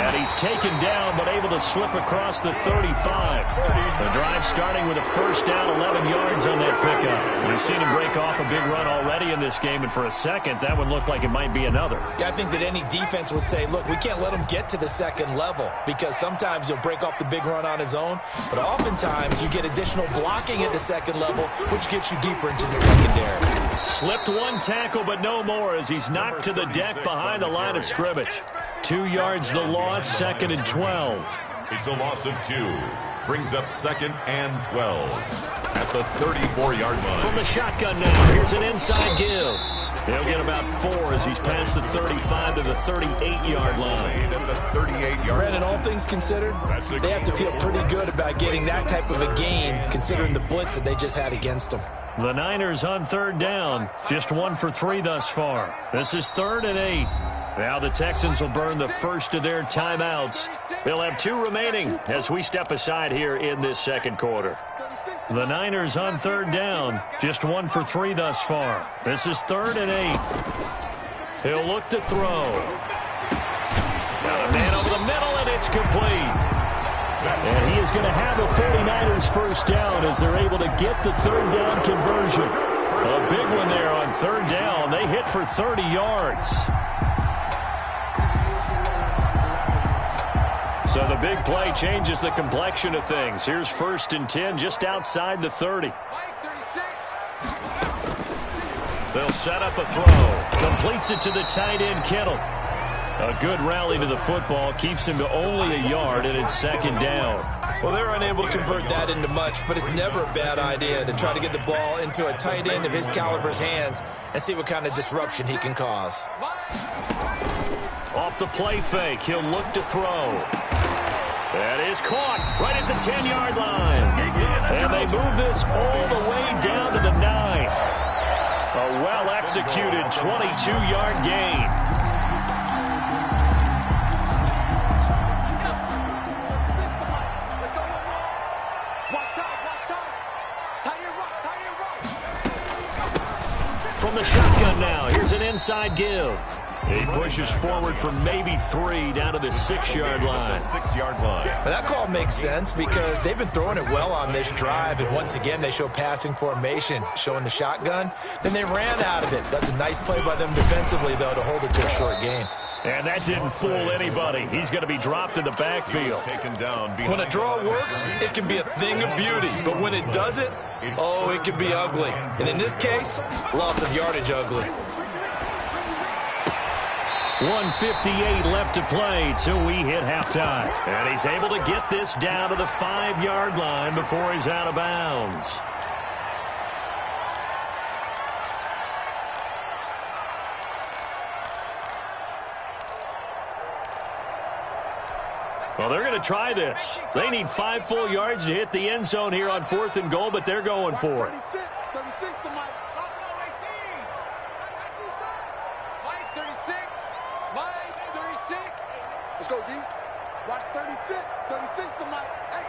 [SPEAKER 2] And he's taken down, but able to slip across the 35. The drive starting with a first down, 11 yards on that pickup. We've seen him break off a big run already in this game, and for a second, that one looked like it might be another.
[SPEAKER 3] Yeah, I think that any defense would say, look, we can't let him get to the second level, because sometimes he'll break off the big run on his own, but oftentimes you get additional blocking at the second level, which gets you deeper into the secondary.
[SPEAKER 2] Slipped one tackle, but no more, as he's knocked to the deck behind the line of scrimmage. 2 yards the loss, second and 12.
[SPEAKER 5] It's a loss of 2. Brings up second and 12 at the 34-yard line.
[SPEAKER 2] From the shotgun now, here's an inside give. He'll get about 4 as he's past the 35 to the 38-yard line.
[SPEAKER 5] At the 38-yard line.
[SPEAKER 3] Brandon, all things considered, they have to feel pretty good about getting that type of a gain, considering the blitz that they just had against them.
[SPEAKER 2] The Niners on third down, just 1 for 3 thus far. This is 3rd and 8. Now the Texans will burn the first of their timeouts. They'll have 2 remaining as we step aside here in this second quarter. The Niners on third down, just 1 for 3 thus far. This is 3rd and 8. He'll look to throw. Got a man over the middle, and it's complete. And he is going to have a 49ers first down as they're able to get the third down conversion. A big one there on third down. They hit for 30 yards. So the big play changes the complexion of things. Here's 1st and 10 just outside the 30. They'll set up a throw. Completes it to the tight end, Kittle. A good rally to the football. Keeps him to only a yard, and it's 2nd down.
[SPEAKER 3] Well, they're unable to convert that into much, but it's never a bad idea to try to get the ball into a tight end of his caliber's hands and see what kind of disruption he can cause.
[SPEAKER 2] Off the play fake, he'll look to throw. That is caught right at the 10-yard line. And they move this all the way down to the 9. A well-executed 22-yard gain. From the shotgun now, here's an inside give. He pushes forward for maybe 3 down to the 6-yard line.
[SPEAKER 5] 6-yard line.
[SPEAKER 3] But that call makes sense because they've been throwing it well on this drive, and once again they show passing formation, showing the shotgun. Then they ran out of it. That's a nice play by them defensively, though, to hold it to a short game.
[SPEAKER 2] And that didn't fool anybody. He's going to be dropped in the backfield.
[SPEAKER 5] Taken down.
[SPEAKER 3] When a draw works, it can be a thing of beauty. But when it doesn't, oh, it can be ugly. And in this case, loss of yardage ugly.
[SPEAKER 2] 1:58 left to play till we hit halftime. And he's able to get this down to the 5-yard line before he's out of bounds. Well, they're going to try this. They need 5 full yards to hit the end zone here on 4th and goal, but they're going for it.
[SPEAKER 4] 36 to Mike. Mike 36. Mike 36. Let's go, D. Watch 36. 36 to Mike. Hey,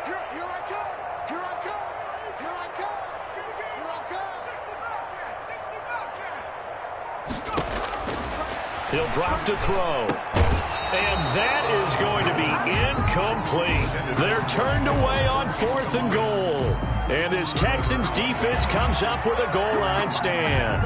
[SPEAKER 4] here I come. Here I come. Here I come. Here I come. 60 Bobcat.
[SPEAKER 2] He'll drop to throw. And that is going to be incomplete. They're turned away on 4th and goal. And this Texans defense comes up with a goal line stand.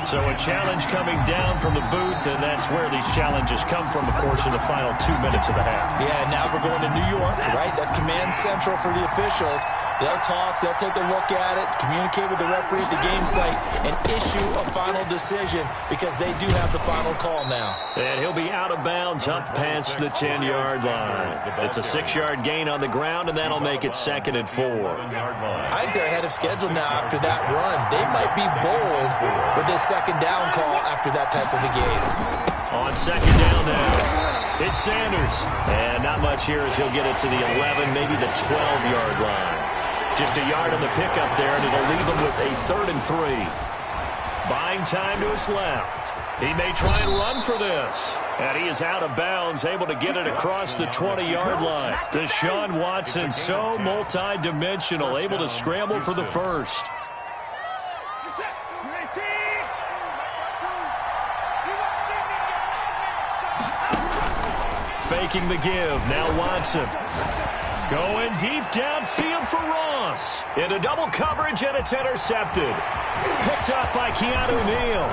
[SPEAKER 2] So a challenge coming down from the booth, and that's where these challenges come from, of course, in the final 2 minutes of the half.
[SPEAKER 3] Yeah, now we're going to New York, right? That's command central for the officials. They'll talk, they'll take a look at it, communicate with the referee at the game site, and issue a final decision because they do have the final call now.
[SPEAKER 2] And he'll be out of bounds up past the 10-yard line. It's a 6-yard gain on the ground, and that'll make it 2nd and 4.
[SPEAKER 3] I think they're ahead of schedule now after that run. They might be bold with this second down call after that type of a game.
[SPEAKER 2] On 2nd down now, it's Sanders. And not much here as he'll get it to the 11, maybe the 12-yard line. Just a yard on the pickup there, and it'll leave him with a 3rd and 3. Buying time to his left. He may try and run for this. And he is out of bounds, able to get it across the 20-yard line. Deshaun Watson, so multi-dimensional, able to scramble for the first. Faking the give. Now Watson. Going deep downfield for Ross. Into double coverage, and it's intercepted. Picked up by Keanu Neal.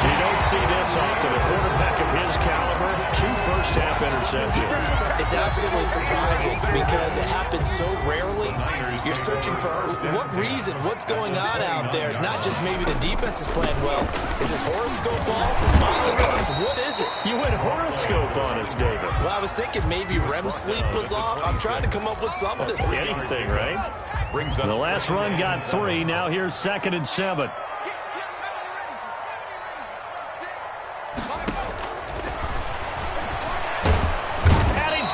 [SPEAKER 2] You don't see this often. A quarterback of his caliber, 2 first-half interceptions.
[SPEAKER 3] It's absolutely surprising because it happens so rarely. You're searching for what reason, what's going on out there. It's not just maybe the defense is playing well. Is this horoscope off? Is bioweapons? What is it?
[SPEAKER 2] You went horoscope on us, David.
[SPEAKER 3] Well, I was thinking maybe REM sleep was off. I'm trying to come up with something.
[SPEAKER 2] Anything, right? The last run got 3. Now here's 2nd and 7.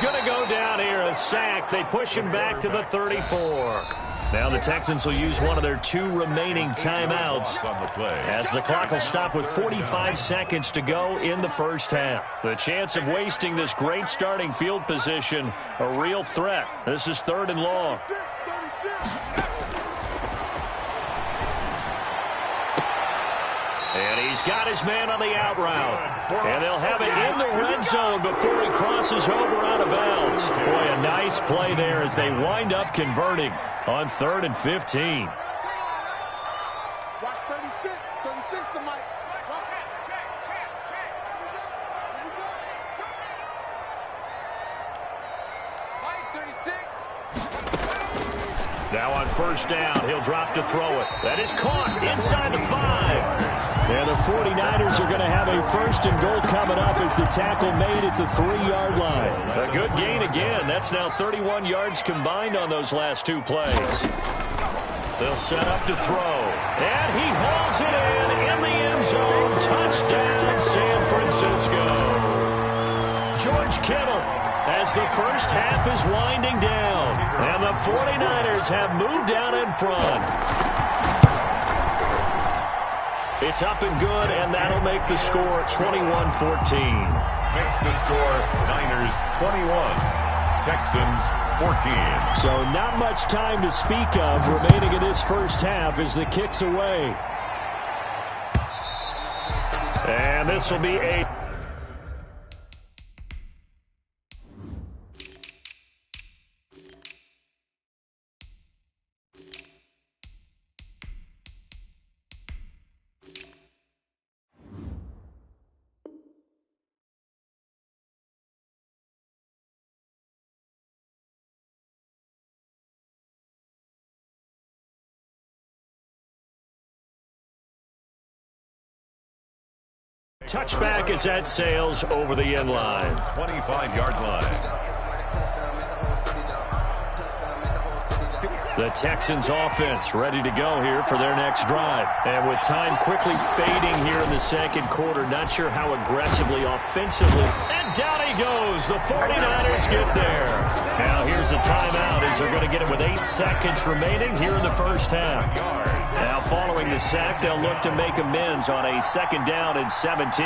[SPEAKER 2] Going to go down here, a sack. They push him back to the 34. Now the Texans will use one of their 2 remaining timeouts as the clock will stop with 45 seconds to go in the first half. The chance of wasting this great starting field position, a real threat. This is 3rd and long. And he's got his man on the out route. And they'll have it in the red zone before he crosses over out of bounds. Boy, a nice play there as they wind up converting on 3rd and 15.
[SPEAKER 4] Watch 36. 36 to Mike. Watch. Check. Mike, 36.
[SPEAKER 2] Now on 1st down, he'll drop to throw it. That is caught inside the 5. And the 49ers are going to have a 1st and goal coming up as the tackle made at the 3-yard line. A good gain again. That's now 31 yards combined on those last 2 plays. They'll set up to throw. And he hauls it in the end zone. Touchdown, San Francisco. George Kittle as the first half is winding down. And the 49ers have moved out in front. It's up and good, and that'll make the score 21-14.
[SPEAKER 5] Makes the score Niners 21, Texans 14.
[SPEAKER 13] So not much time to speak of remaining in this first half as the kick's away.
[SPEAKER 2] And this will be a... Touchback is at Sales over the end line.
[SPEAKER 5] 25-yard line.
[SPEAKER 2] The Texans offense ready to go here for their next drive. And with time quickly fading here in the second quarter, not sure how aggressively, offensively. And down he goes. The 49ers get there. Now here's a timeout as they're going to get it with 8 seconds remaining here in the first half. Now following the sack, they'll look to make amends on a 2nd down and 17.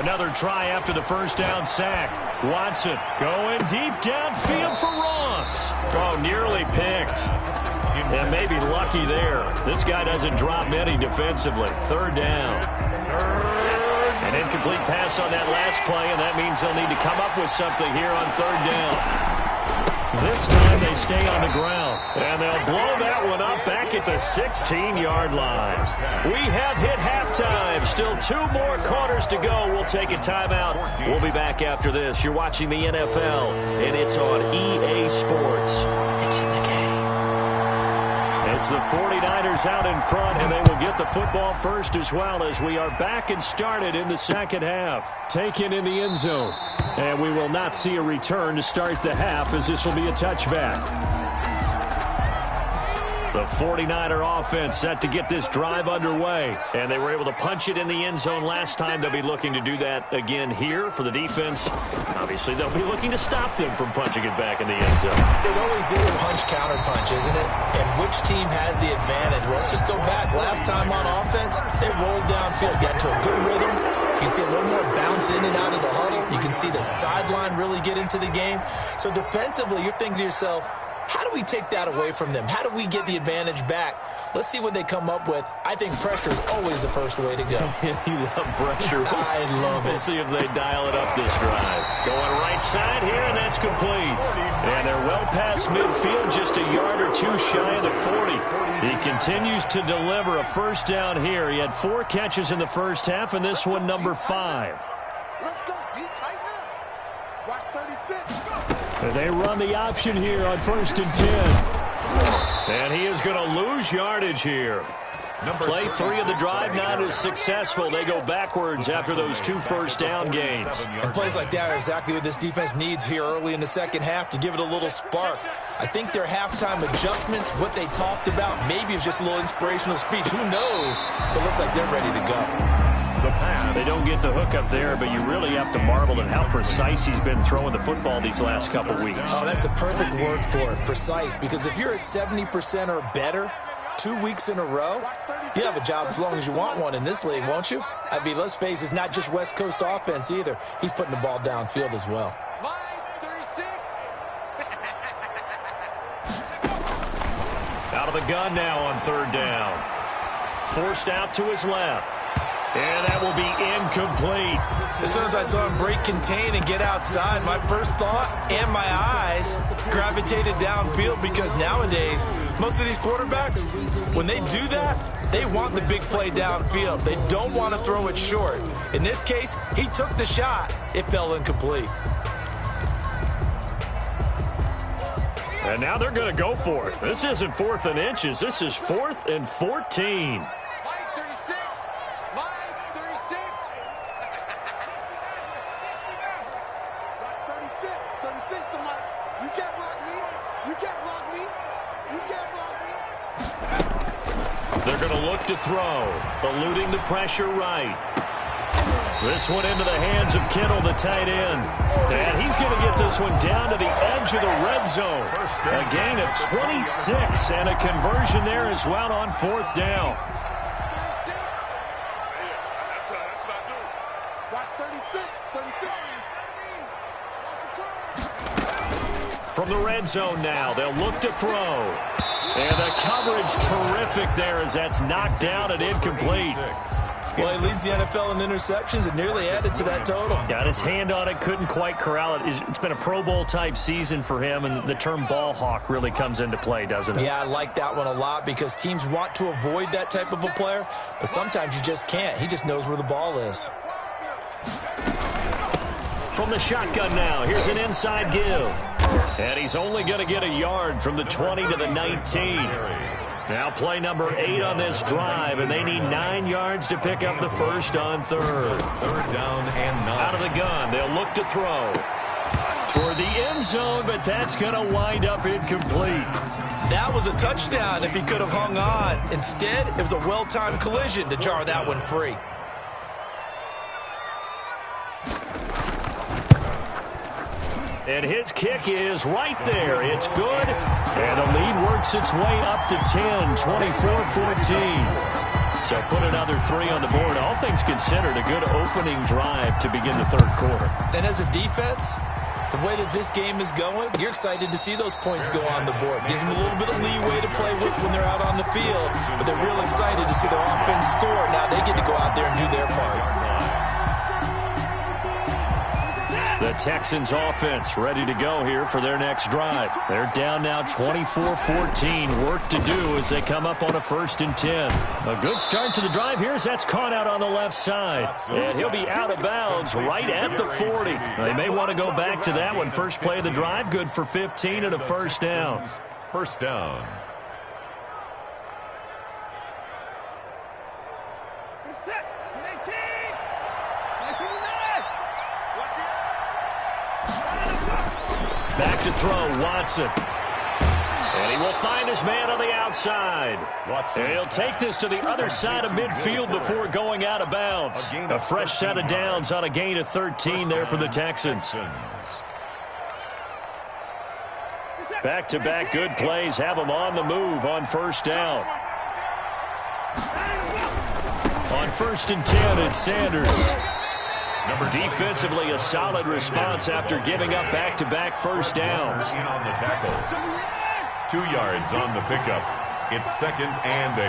[SPEAKER 2] Another try after the first down sack. Watson going deep downfield for Ross. Oh, nearly picked. And maybe lucky there. This guy doesn't drop many defensively. 3rd down. An incomplete pass on that last play, and that means they'll need to come up with something here on third down. This time they stay on the ground, and they'll blow that one up back at the 16-yard line. We have hit halftime. Still 2 more quarters to go. We'll take a timeout. We'll be back after this. You're watching the NFL, and it's on EA Sports. It's in the game. It's the 49ers out in front, and they will get the football first as well as we are back and started in the second half. Taken in the end zone. And we will not see a return to start the half as this will be a touchback. The 49er offense set to get this drive underway. And they were able to punch it in the end zone last time. They'll be looking to do that again here for the defense. Obviously, they'll be looking to stop them from punching it back in the end zone.
[SPEAKER 3] It always is punch-counter-punch, isn't it? And which team has the advantage? Well, let's just go back. Last time on offense, they rolled downfield, got into a good rhythm. You can see a little more bounce in and out of the huddle. You can see the sideline really get into the game. So defensively, you're thinking to yourself, how do we take that away from them? How do we get the advantage back? Let's see what they come up with. I think pressure is always the first way to go.
[SPEAKER 2] You love pressure.
[SPEAKER 3] I love it.
[SPEAKER 2] We'll see if they dial it up this drive. Going right side here, and that's complete. And they're well past midfield, just a yard or two shy of the 40. He continues to deliver a first down here. He had 4 catches in the first half, and this one number 5.
[SPEAKER 4] Let's go, D. Tighten up. Watch 36.
[SPEAKER 13] And they run the option here on 1st and 10.
[SPEAKER 2] And he is going to lose yardage here. Play 3 of the drive not as successful. They go backwards after those 2 first down gains.
[SPEAKER 3] And plays like that are exactly what this defense needs here early in the second half to give it a little spark. I think their halftime adjustments, what they talked about, maybe it's just a little inspirational speech. Who knows? But it looks like they're ready to go.
[SPEAKER 2] They don't get the hook up there, but you really have to marvel at how precise he's been throwing the football these last couple weeks.
[SPEAKER 3] Oh, that's the perfect word for it, precise. Because if you're at 70% or better 2 weeks in a row, you have a job as long as you want one in this league, won't you? I mean, let's face it, it's not just West Coast offense either. He's putting the ball downfield as well.
[SPEAKER 2] Out of the gun now on third down. Forced out to his left. And that will be incomplete.
[SPEAKER 3] As soon as I saw him break contain and get outside, my first thought and my eyes gravitated downfield because nowadays, most of these quarterbacks, when they do that, they want the big play downfield. They don't want to throw it short. In this case, he took the shot. It fell incomplete.
[SPEAKER 2] And now they're going to go for it. This isn't 4th and inches. This is 4th and 14. To throw, eluding the pressure right. This one into the hands of Kittle, the tight end. And he's going to get this one down to the edge of the red zone. A gain of 26 and a conversion there as well on 4th down. From the red zone now, they'll look to throw. And the coverage terrific there as that's knocked down and incomplete.
[SPEAKER 3] Well, he leads the NFL in interceptions and nearly added to that total.
[SPEAKER 2] Got his hand on it, couldn't quite corral it. It's been a Pro Bowl-type season for him, and the term ball hawk really comes into play, doesn't it?
[SPEAKER 3] Yeah, I like that one a lot because teams want to avoid that type of a player, but sometimes you just can't. He just knows where the ball is.
[SPEAKER 2] From the shotgun now, here's an inside give. And he's only going to get a yard from the 20 to the 19. Now play number 8 on this drive, and they need 9 yards to pick up the first on third.
[SPEAKER 5] 3rd down and 9.
[SPEAKER 2] Out of the gun, they'll look to throw. Toward the end zone, but that's going to wind up incomplete.
[SPEAKER 3] That was a touchdown if he could have hung on. Instead, it was a well-timed collision to jar that one free.
[SPEAKER 2] And his kick is right there. It's good. And the lead works its way up to 10, 24-14. So put another 3 on the board. All things considered, a good opening drive to begin the third quarter.
[SPEAKER 3] And as a defense, The way that this game is going, you're excited to see those points go on the board. Gives them a little bit of leeway to play with when they're out on the field, but they're real excited to see their offense score. Now they get to go out there and do their part.
[SPEAKER 2] The Texans offense ready to go here for their next drive. They're down now 24-14. Work to do as they come up on a 1st and 10. A good start to the drive here as that's caught out on the left side. And he'll be out of bounds right at the 40. They may want to go back to that one. First play of the drive, good for 15 and a first down.
[SPEAKER 5] First down.
[SPEAKER 2] Back to throw, Watson. And he will find his man on the outside. And he'll take this to the other side of midfield before going out of bounds. A fresh set of downs on a gain of 13 there for the Texans. Back-to-back good plays have them on the move on first down. On 1st and 10, it's Sanders. Defensively, a solid response after giving up back-to-back first downs.
[SPEAKER 5] On the tackle. 2 yards on the pickup. It's 2nd and 8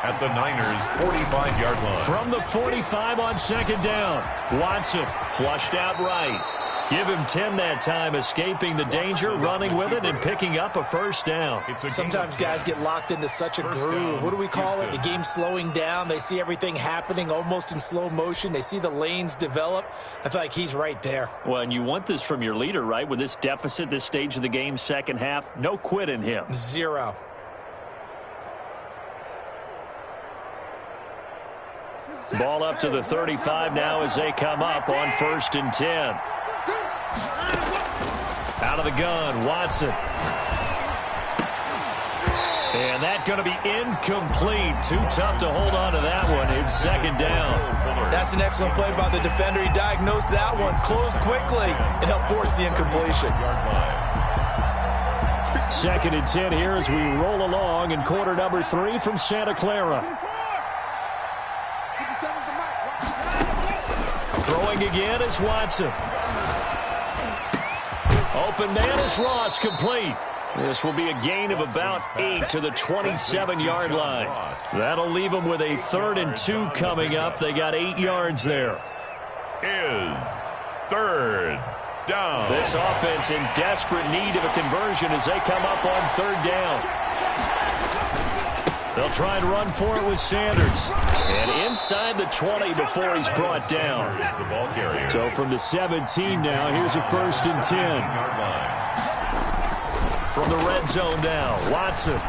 [SPEAKER 5] at the Niners' 45-yard line.
[SPEAKER 2] From the 45 on 2nd down, Watson flushed out right. Give him 10 that time, escaping the danger, running with it, and picking up a first down.
[SPEAKER 3] Sometimes guys get locked into such a groove. What do we call it? The game's slowing down. They see everything happening almost in slow motion. They see the lanes develop. I feel like he's right there.
[SPEAKER 2] Well, and you want this from your leader, right? With this deficit, this stage of the game, second half, no quit in him.
[SPEAKER 3] 0.
[SPEAKER 2] Ball up to the 35 now as they come up on 1st and 10. Out of the gun, Watson. And that's going to be incomplete. Too tough to hold on to that one. It's 2nd down.
[SPEAKER 3] That's an excellent play by the defender. He diagnosed that one, closed quickly, and helped force the incompletion.
[SPEAKER 2] 2nd and 10 here as we roll along in quarter number 3 from Santa Clara. Throwing again is Watson. Open man is Ross, complete. This will be a gain of about 8 to the 27-yard line. That'll leave them with a 3rd and 2 coming up. They got 8 yards there.
[SPEAKER 5] Is 3rd down.
[SPEAKER 2] This offense in desperate need of a conversion as they come up on 3rd down. They'll try and run for it with Sanders. And inside the 20 before he's brought down. So from the 17 now, here's a 1st and 10. From the red zone now, Watson.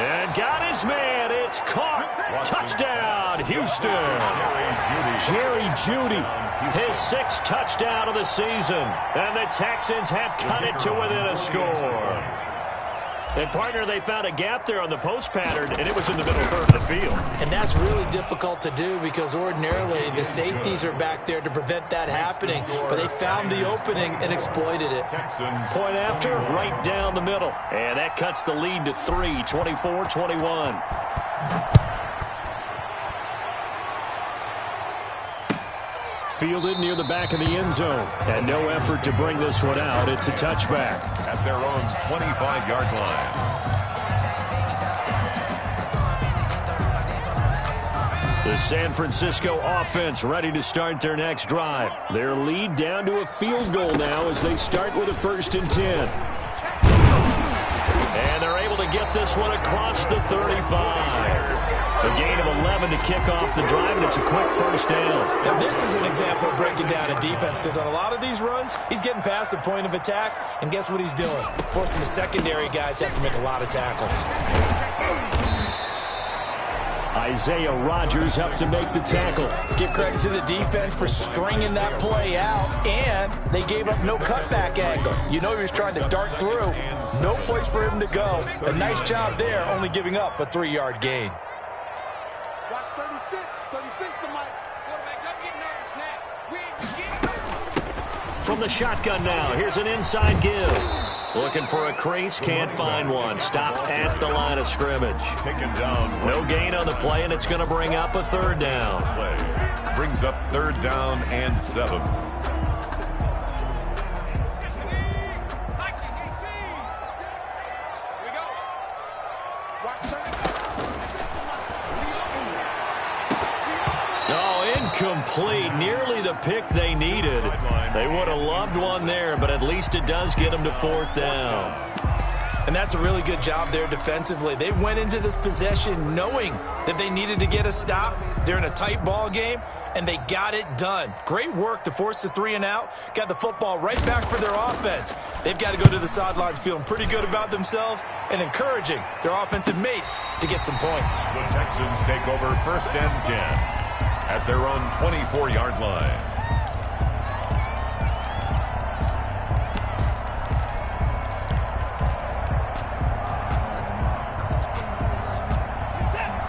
[SPEAKER 2] And got his man. It's caught. Touchdown, Houston. Jerry Jeudy, his 6th touchdown of the season. And the Texans have cut it to within a score. And, partner, they found a gap there on the post pattern, and it was in the middle third of the field.
[SPEAKER 3] And that's really difficult to do because ordinarily the safeties are back there to prevent that happening. But they found the opening and exploited it.
[SPEAKER 2] Point after, right down the middle. And that cuts the lead to 3, 24-21. Fielded near the back of the end zone. And no effort to bring this one out. It's a touchback.
[SPEAKER 5] At their own 25-yard line.
[SPEAKER 2] The San Francisco offense ready to start their next drive. Their lead down to a field goal now as they start with a 1st and 10. And they're able to get this one across the 35. A gain of 11 to kick off the drive, and it's a quick first down.
[SPEAKER 3] Now, this is an example of breaking down a defense because on a lot of these runs, he's getting past the point of attack, and guess what he's doing? Forcing the secondary guys to have to make a lot of tackles.
[SPEAKER 2] Isaiah Rodgers up to make the tackle.
[SPEAKER 3] Give credit to the defense for stringing that play out, and they gave up no cutback angle. You know he was trying to dart through. No place for him to go. A nice job there, only giving up a 3-yard gain.
[SPEAKER 4] Watch 36. 36 to Mike. Quarterback, don't get nervous now.
[SPEAKER 2] From the shotgun now, here's an inside give. Looking for a crease, can't find one. Stopped at the line of scrimmage.
[SPEAKER 5] Taken down.
[SPEAKER 2] No gain on the play, and it's going to bring up a 3rd down.
[SPEAKER 5] Brings up 3rd down and 7.
[SPEAKER 2] Incomplete. Nearly the pick they needed. They would have loved one there, but at least it does get them to 4th down.
[SPEAKER 3] And that's a really good job there defensively. They went into this possession knowing that they needed to get a stop. They're in a tight ball game, and they got it done. Great work to force the 3 and out. Got the football right back for their offense. They've got to go to the sidelines feeling pretty good about themselves and encouraging their offensive mates to get some points.
[SPEAKER 5] The Texans take over 1st and 10 at their own 24-yard line.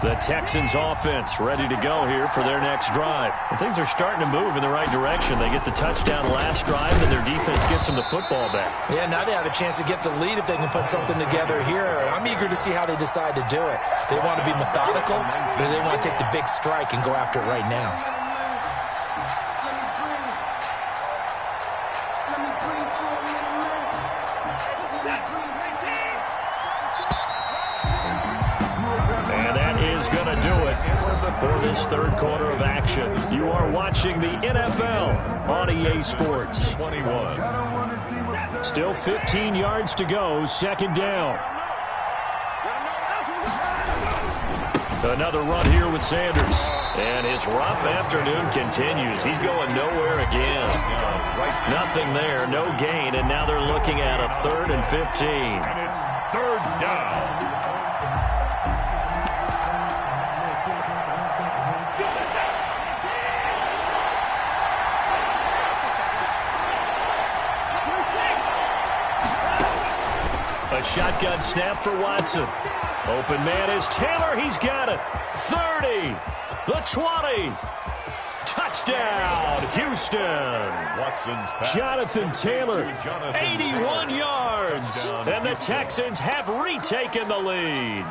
[SPEAKER 2] The Texans offense ready to go here for their next drive. And things are starting to move in the right direction. They get the touchdown last drive, and their defense gets them the football back.
[SPEAKER 3] Yeah, now they have a chance to get the lead if they can put something together here. I'm eager to see how they decide to do it. They want to be methodical, or do they want to take the big strike and go after it right now?
[SPEAKER 2] For this 3rd quarter of action, you are watching the NFL on EA Sports.
[SPEAKER 5] 21.
[SPEAKER 13] Still 15 yards to go, 2nd down.
[SPEAKER 2] Another run here with Sanders. And his rough afternoon continues. He's going nowhere again. Nothing there, no gain, and now they're looking at a 3rd and 15.
[SPEAKER 5] And it's 3rd down.
[SPEAKER 2] A shotgun snap for Watson. Open man is Taylor. He's got it. 30. The 20. Touchdown, Houston.
[SPEAKER 5] Watson's pass.
[SPEAKER 2] Jonathan Taylor, 81 yards. And the Texans have retaken the lead.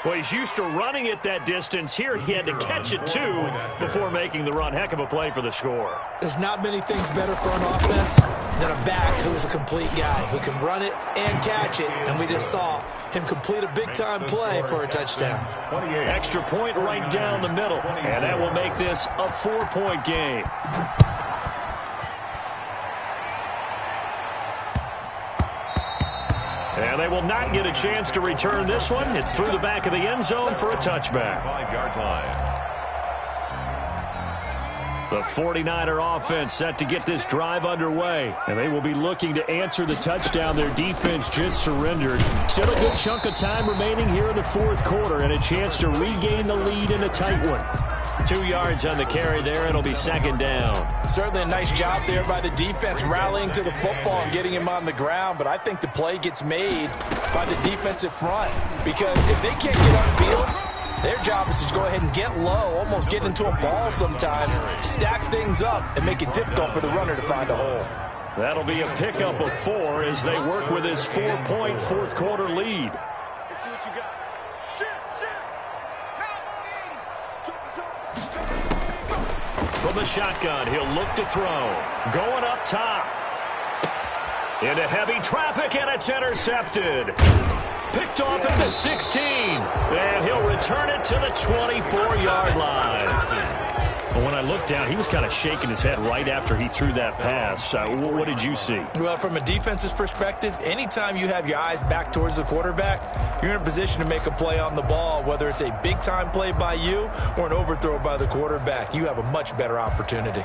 [SPEAKER 2] Well, he's used to running it that distance. Here he had to catch it, too, before making the run. Heck of a play for the score.
[SPEAKER 3] There's not many things better for an offense than a back who is a complete guy who can run it and catch it. And we just saw him complete a big-time play for a touchdown.
[SPEAKER 2] Extra point right down the middle. And that will make this a 4-point game. And they will not get a chance to return this one. It's through the back of the end zone for a touchback.
[SPEAKER 5] 5-yard line.
[SPEAKER 2] The 49er offense set to get this drive underway. And they will be looking to answer the touchdown their defense just surrendered. Still a good chunk of time remaining here in the 4th quarter and a chance to regain the lead in a tight one. 2 yards on the carry there. It'll be 2nd down.
[SPEAKER 3] Certainly a nice job there by the defense rallying to the football and getting him on the ground. But I think the play gets made by the defensive front. Because if they can't get upfield, their job is to go ahead and get low, almost get into a ball sometimes, stack things up, and make it difficult for the runner to find a hole.
[SPEAKER 2] That'll be a pickup of 4 as they work with his 4-point 4th quarter lead.
[SPEAKER 4] Let's see what you got.
[SPEAKER 2] From the shotgun, he'll look to throw. Going up top. Into heavy traffic, and it's intercepted. Picked off at the 16. And he'll return it to the 24-yard line. But when I looked down, he was kind of shaking his head right after he threw that pass. What did you see?
[SPEAKER 3] Well, from a defense's perspective, anytime you have your eyes back towards the quarterback, you're in a position to make a play on the ball, whether it's a big-time play by you or an overthrow by the quarterback. You have a much better opportunity.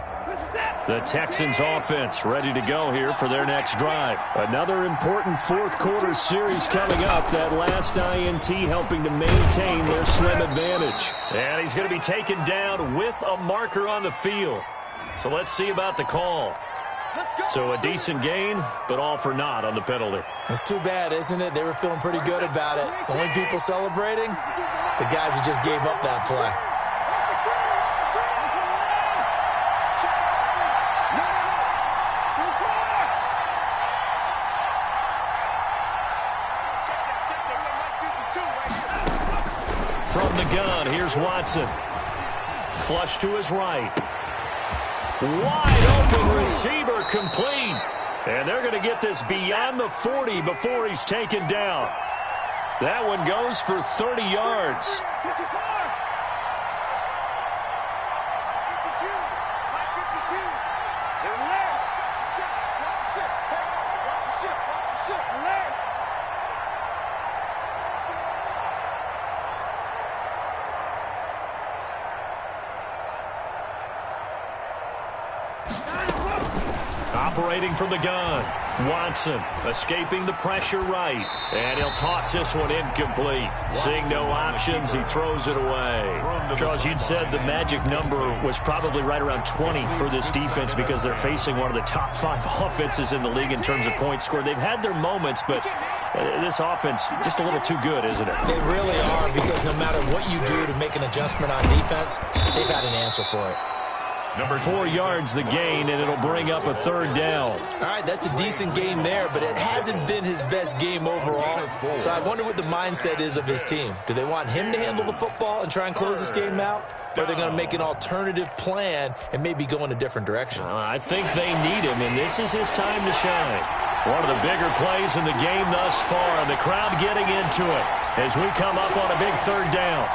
[SPEAKER 2] The Texans offense ready to go here for their next drive. Another important 4th quarter series coming up. That last INT helping to maintain their slim advantage. And he's going to be taken down with a marker on the field. So let's see about the call. So a decent gain, but all for naught on the penalty.
[SPEAKER 3] It's too bad, isn't it? They were feeling pretty good about it. The only people celebrating, the guys who just gave up that play.
[SPEAKER 2] From the gun, here's Watson. Flush to his right. Wide open receiver complete. And they're going to get this beyond the 40 before he's taken down. That one goes for 30 yards. Operating from the gun. Watson escaping the pressure right. And he'll toss this one incomplete. Seeing no options, he throws it away. Charles, you'd said the magic number was probably right around 20 for this defense because they're facing one of the top 5 offenses in the league in terms of points scored. They've had their moments, but this offense just a little too good, isn't it?
[SPEAKER 3] They really are, because no matter what you do to make an adjustment on defense, they've got an answer for it.
[SPEAKER 2] 4 yards the gain, and it'll bring up a 3rd down.
[SPEAKER 3] All right, that's a decent game there, but it hasn't been his best game overall. So I wonder what the mindset is of his team. Do they want him to handle the football and try and close this game out? Or are they going to make an alternative plan and maybe go in a different direction?
[SPEAKER 2] I think they need him, and this is his time to shine. One of the bigger plays in the game thus far, and the crowd getting into it as we come up on a big 3rd down.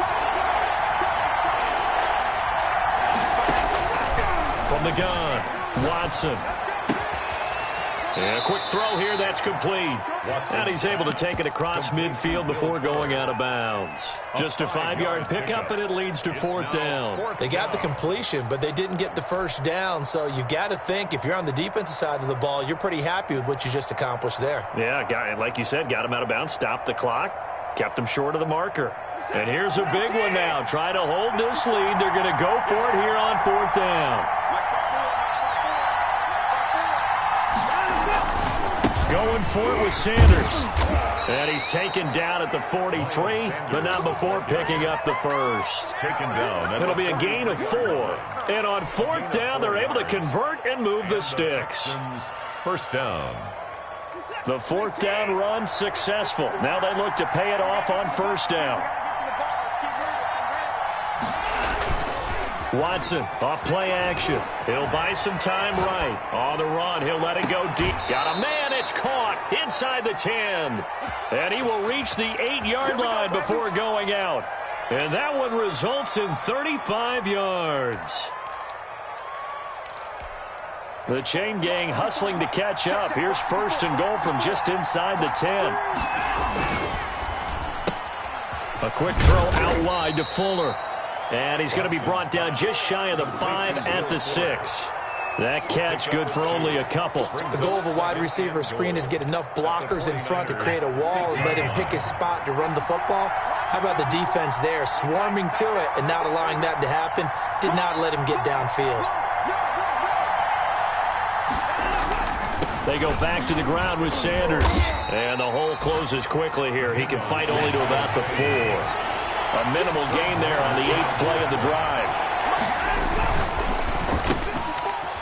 [SPEAKER 2] From the gun, Watson. And a quick throw here, that's complete. And he's able to take it across midfield before going out of bounds. Just a 5-yard pickup, and it leads to 4th down.
[SPEAKER 3] They got the completion, but they didn't get the 1st down, so you've got to think if you're on the defensive side of the ball, you're pretty happy with what you just accomplished there.
[SPEAKER 2] Yeah, like you said, got him out of bounds, stopped the clock, kept him short of the marker. And here's a big one now. Try to hold this lead. They're going to go for it here on 4th down. Going for it with Sanders. And he's taken down at the 43, but not before picking up the 1st.
[SPEAKER 5] Taken down.
[SPEAKER 2] It'll be a gain of 4. And on 4th down, they're able to convert and move the sticks.
[SPEAKER 5] 1st down.
[SPEAKER 2] The 4th down run successful. Now they look to pay it off on 1st down. Watson off play action. He'll buy some time right. On the run, he'll let it go deep. Got a man, it's caught inside the 10. And he will reach the 8-yard line before going out. And that one results in 35 yards. The chain gang hustling to catch up. Here's 1st and goal from just inside the 10. A quick throw out wide to Fuller. And he's going to be brought down just shy of the 5 at the 6. That catch good for only a couple.
[SPEAKER 3] The goal of a wide receiver screen is get enough blockers in front to create a wall and let him pick his spot to run the football. How about the defense there, swarming to it and not allowing that to happen? Did not let him get downfield.
[SPEAKER 2] They go back to the ground with Sanders. And the hole closes quickly here. He can fight only to about the 4. A minimal gain there on the 8th play of the drive.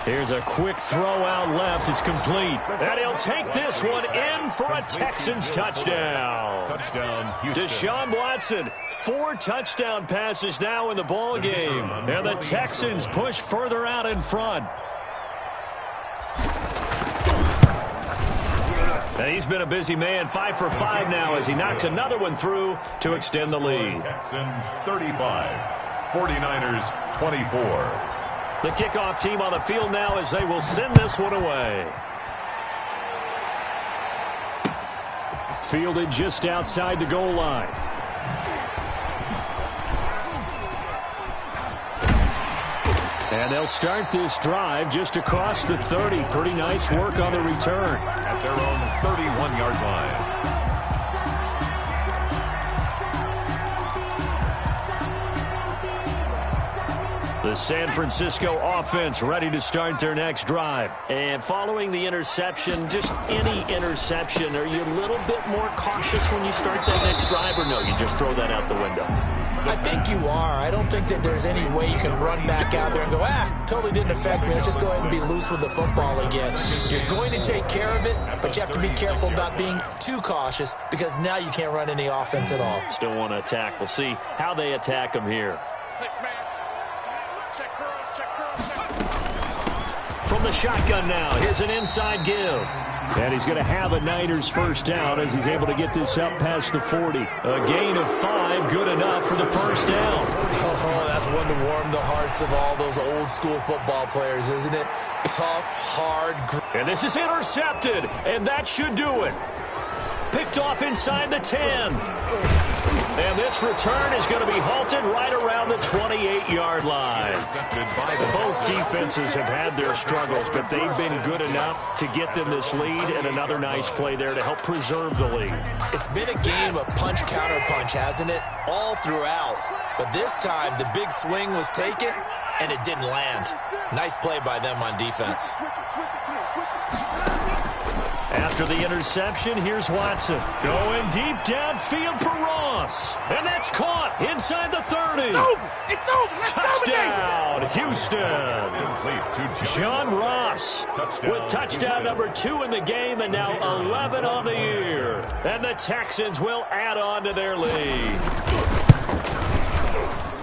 [SPEAKER 2] Here's a quick throw out left. It's complete. And he'll take this one in for a Texans touchdown.
[SPEAKER 5] Touchdown, Houston.
[SPEAKER 2] Deshaun Watson, 4 touchdown passes now in the ball game. And the Texans push further out in front. And he's been a busy man, 5 for 5 now as he knocks another one through to extend the lead.
[SPEAKER 5] Texans 35, 49ers 24.
[SPEAKER 2] The kickoff team on the field now as they will send this one away. Fielded just outside the goal line. And they'll start this drive just across the 30. Pretty nice work on the return.
[SPEAKER 5] At their own 31-yard line.
[SPEAKER 2] The San Francisco offense ready to start their next drive. And following the interception, just any interception, are you a little bit more cautious when you start that next drive, or no, you just throw that out the window?
[SPEAKER 3] I think you are. I don't think that there's any way you can run back out there and go, totally didn't affect me. Let's just go ahead and be loose with the football again. You're going to take care of it, but you have to be careful about being too cautious because now you can't run any offense at all.
[SPEAKER 2] Still want to attack. We'll see how they attack them here.
[SPEAKER 4] 6-man. Check curls, check curls, check.
[SPEAKER 2] From the shotgun now, here's an inside give. And he's going to have a Niners 1st down as he's able to get this up past the 40. A gain of 5, good enough for the 1st down.
[SPEAKER 3] Oh, that's one to warm the hearts of all those old school football players, isn't it? Tough, hard.
[SPEAKER 2] And this is intercepted, and that should do it. Picked off inside the 10. And this return is going to be halted right around the 28-yard line. Both defenses have had their struggles, but they've been good enough to get them this lead, and another nice play there to help preserve the lead.
[SPEAKER 3] It's been a game of punch-counter-punch, hasn't it? All throughout. But this time, the big swing was taken, and it didn't land. Nice play by them on defense.
[SPEAKER 2] After the interception, here's Watson. Going deep downfield for Ross. And that's caught inside the 30.
[SPEAKER 4] It's over. It's over. Let's
[SPEAKER 2] Touchdown, Houston. John Ross with touchdown number 2 in the game, and now 11 on the year. And the Texans will add on to their lead.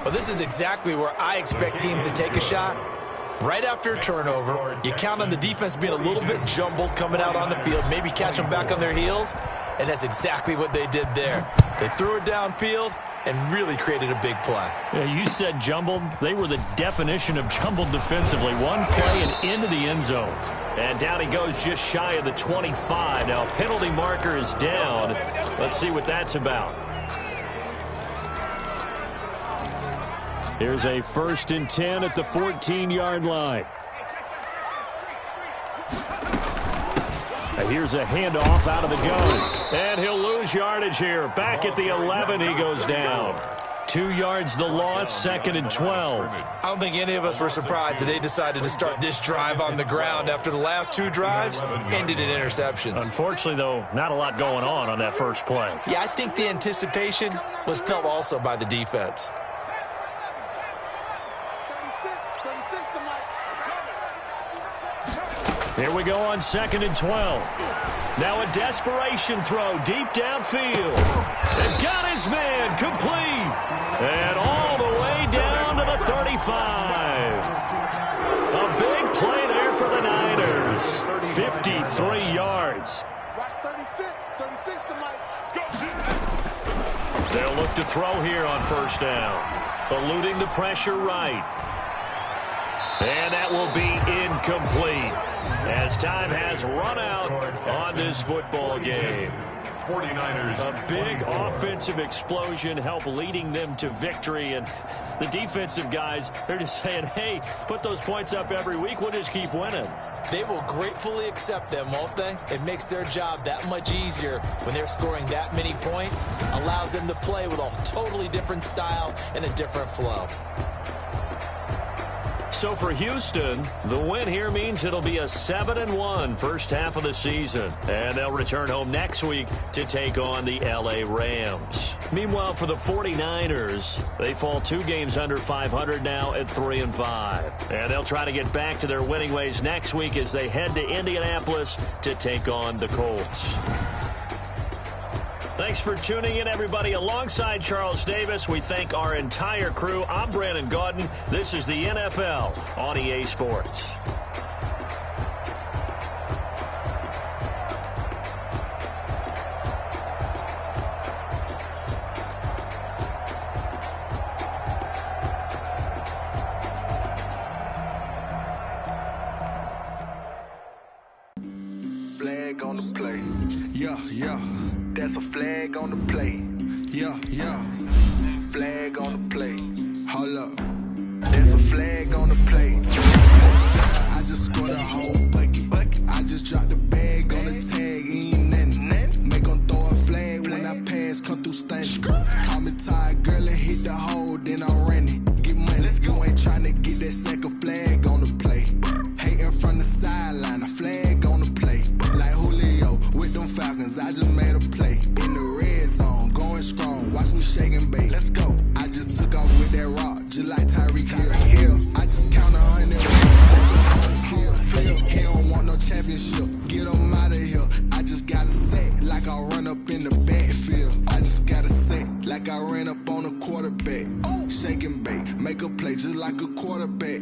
[SPEAKER 3] Well, this is exactly where I expect teams to take a shot. Right after a turnover, you count on the defense being a little bit jumbled coming out on the field, maybe catch them back on their heels, and that's exactly what they did there. They threw it downfield and really created a big play.
[SPEAKER 2] Yeah, you said jumbled. They were the definition of jumbled defensively. One play and into the end zone. And down he goes just shy of the 25. Now, penalty marker is down. Let's see what that's about. Here's a 1st and 10 at the 14-yard line. Here's a handoff out of the gun. And he'll lose yardage here. Back at the 11, he goes down. 2 yards the loss, 2nd and 12.
[SPEAKER 3] I don't think any of us were surprised that they decided to start this drive on the ground after the last 2 drives ended in interceptions.
[SPEAKER 2] Unfortunately, though, not a lot going on that first play.
[SPEAKER 3] Yeah, I think the anticipation was felt also by the defense.
[SPEAKER 2] Here we go on 2nd and 12. Now a desperation throw deep downfield. They've got his man complete. And all the way down to the 35. A big play there for the Niners. 53 yards. They'll look to throw here on 1st down. Eluding the pressure right. And that will be incomplete as time has run out on this football game.
[SPEAKER 5] 49ers.
[SPEAKER 2] A big offensive explosion helped leading them to victory. And the defensive guys, they're just saying, hey, put those points up every week. We'll just keep winning.
[SPEAKER 3] They will gratefully accept them, won't they? It makes their job that much easier when they're scoring that many points. Allows them to play with a totally different style and a different flow.
[SPEAKER 2] So for Houston, the win here means it'll be a 7-1 first half of the season. And they'll return home next week to take on the LA Rams. Meanwhile, for the 49ers, they fall 2 games under 500 now at 3-5. And they'll try to get back to their winning ways next week as they head to Indianapolis to take on the Colts. Thanks for tuning in, everybody. Alongside Charles Davis, we thank our entire crew. I'm Brandon Gaudin. This is the NFL on EA Sports.
[SPEAKER 10] Flag on the play.
[SPEAKER 11] Yeah, yeah.
[SPEAKER 10] That's a flag on the play.
[SPEAKER 11] Yeah, yeah.
[SPEAKER 10] Flag on the play.
[SPEAKER 11] Hold up.
[SPEAKER 10] There's a flag on the play.
[SPEAKER 11] I just scored a whole bucket. I just dropped the bag on the tag. Ain't nothing. Make them throw a flag when I pass. Come through stunning. Call me tired, girl, and hit the hole. Then I'm running. Get money. You ain't trying to get that second flag on the play. Hating from the sideline. A flag on the play. Like Julio with them Falcons. I just made a play. In the red zone. Going strong. Watch me shake and bake.
[SPEAKER 10] Let's go.
[SPEAKER 11] I just took off with that rock. Just like Tyreek Hill. I just count 100 rings. He don't want no championship. Get him out of here. I just got a set like I run up in the backfield. I just got a set like I ran up on a quarterback. Shake and bake. Make a play just like a quarterback.